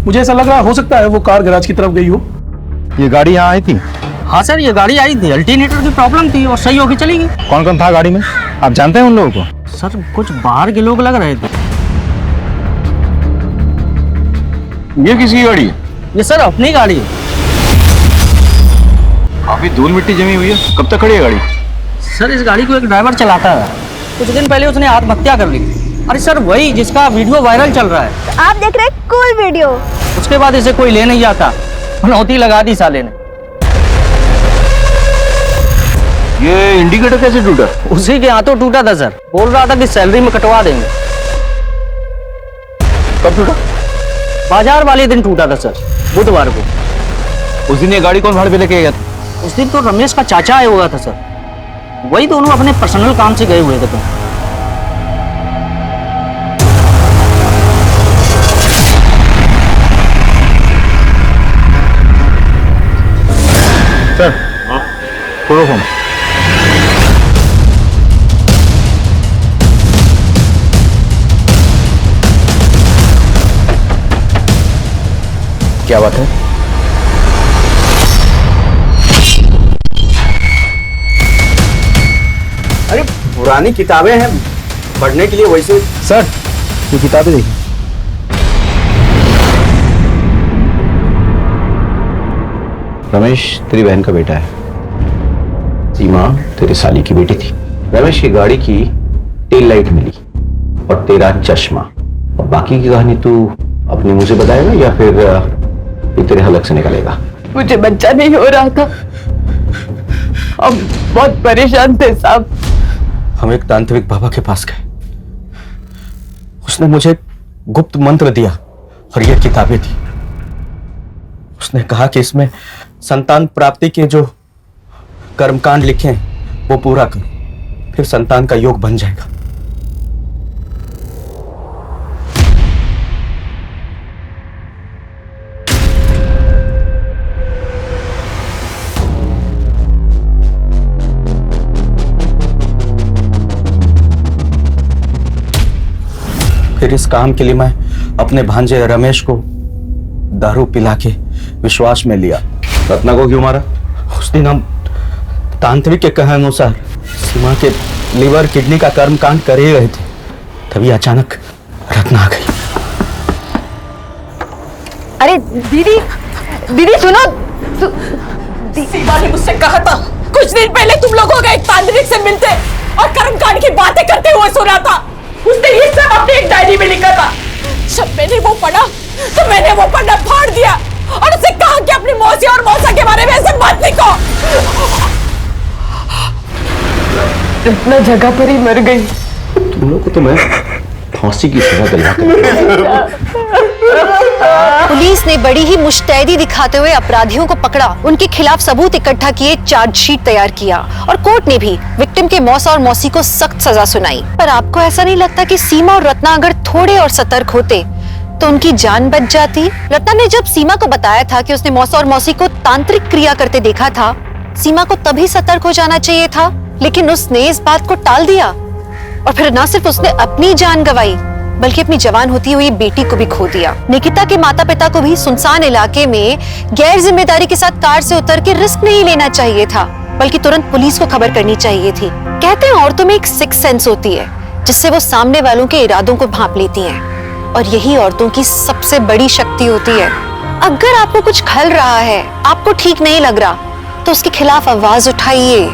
मुझे ऐसा लग रहा हो सकता है वो कार गराज की तरफ गई हो। ये गाड़ी यहाँ आई थी? हाँ सर, ये गाड़ी आई थी, अल्टरनेटर की प्रॉब्लम थी और सही होके चली गई। कौन कौन था गाड़ी में? आप जानते हैं उन लोगों को? सर कुछ बाहर के लोग लग रहे थे। ये किसकी गाड़ी है? ये सर अपनी गाड़ी है। काफी धूल मिट्टी जमी हुई है। कब तक खड़ी है गाड़ी? सर इस गाड़ी को एक ड्राइवर चलाता है। कुछ दिन पहले उसने आत्महत्या कर ली। अरे सर वही जिसका वीडियो वायरल चल रहा है। आप देख रहे हैं कूल वीडियो। उसके बाद इसे कोई ले नहीं जाता, मनौती लगा दी साले ने। ये इंडिकेटर कैसे टूटा? उसी के हाथों टूटा था सर। बोल रहा था कि सैलरी में कटवा देंगे। कब टूटा? बाजार वाले दिन टूटा था सर, बुधवार को। उस दिन ये गाड़ी कौन भाड़े पे लेके गया था? उस दिन तो रमेश का चाचा आया हुआ था सर। वही दोनों अपने पर्सनल काम से गए हुए थे। सर छोड़ो फोन। क्या बात है? अरे पुरानी किताबें हैं पढ़ने के लिए। वैसे सर ये किताबें देखिए। रमेश तेरी बहन का बेटा है, सीमा तेरे साली की बेटी थी। रमेश की गाड़ी की टेल लाइट मिली और तेरा चश्मा। और बाकी की कहानी तू अपने मुंह से बताएगा या फिर ये तेरे हलक से निकलेगा? मुझे बच्चा नहीं हो रहा था, अब बहुत परेशान थे साहब। हम एक तांत्रिक बाबा के पास गए। उसने मुझे गुप्त मंत्र दिया और ये किताबें दी। उसने कहा कि इसमें संतान प्राप्ति के जो कर्मकांड लिखे हैं वो पूरा करो, फिर संतान का योग बन जाएगा। फिर इस काम के लिए मैं अपने भांजे रमेश को दारू पिला के विश्वास में लिया। रत्ना को क्यों मारा? उस दिन हम तांत्रिक के कहे अनुसार सीमा के लीवर किडनी का कर्मकांड कर ही रहे थे, तभी अचानक रत्ना आ गई। अरे दीदी, दीदी सुनो। सीमा ने मुझसे कहा था कुछ दिन पहले तुम लोगों का एक तांत्रिक से मिलते और कर्मकांड की बातें करते हुए सुना था। उसने ये सब अपनी एक डायरी में लिखा था। जब मैंने वो पढ़ा तो मैंने वो पढ़ना फाड़ दिया और उसे कहा कि अपनी मौसी और मौसा के बारे में ऐसे रत्ना जगह पर ही मर गई। तुम लोग को तो मैं फांसी की सजा दिला पुलिस ने बड़ी ही मुस्तैदी दिखाते हुए अपराधियों को पकड़ा, उनके खिलाफ सबूत इकट्ठा किए, चार्जशीट तैयार किया और कोर्ट ने भी विक्टिम के मौसा और मौसी को सख्त सजा सुनाई। पर आपको ऐसा नहीं लगता कि सीमा और रत्ना अगर थोड़े और सतर्क होते तो उनकी जान बच जाती? रत्ना ने जब सीमा को बताया था कि उसने मौसा और मौसी को तांत्रिक क्रिया करते देखा था, सीमा को तभी सतर्क हो जाना चाहिए था, लेकिन उसने इस बात को टाल दिया और फिर न सिर्फ उसने अपनी जान गंवाई बल्कि अपनी जवान होती हुई बेटी को भी खो दिया। निकिता के माता पिता को भी सुनसान इलाके में गैर जिम्मेदारी के साथ कार से उतर के रिस्क नहीं लेना चाहिए था, बल्कि तुरंत पुलिस को खबर करनी चाहिए थी। कहते हैं औरतों में एक सिक्स सेंस होती है जिससे वो सामने वालों के इरादों को भांप लेती हैं, और यही औरतों की सबसे बड़ी शक्ति होती है। अगर आपको कुछ खल रहा है, आपको ठीक नहीं लग रहा, तो उसके खिलाफ आवाज उठाइए,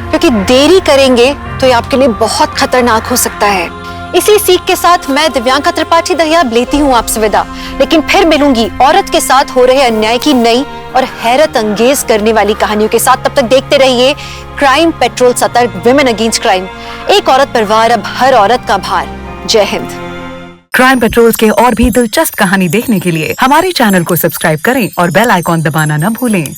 क्योंकि देरी करेंगे तो ये आपके लिए बहुत खतरनाक हो सकता है। इसी सीख के साथ मैं दिव्यांका त्रिपाठी दहियाब लेती हूँ आपसे विदा, लेकिन फिर मिलूंगी औरत के साथ हो रहे अन्याय की नई और हैरत अंगेज करने वाली कहानियों के साथ। तब तक देखते रहिए क्राइम पेट्रोल, सतर्क, विमेन अगेंस्ट क्राइम। एक औरत पर वार, अब हर औरत का भार। जय हिंद। क्राइम पेट्रोल के और भी दिलचस्प कहानी देखने के लिए हमारे चैनल को सब्सक्राइब करें और बेल आइकॉन दबाना न भूलें।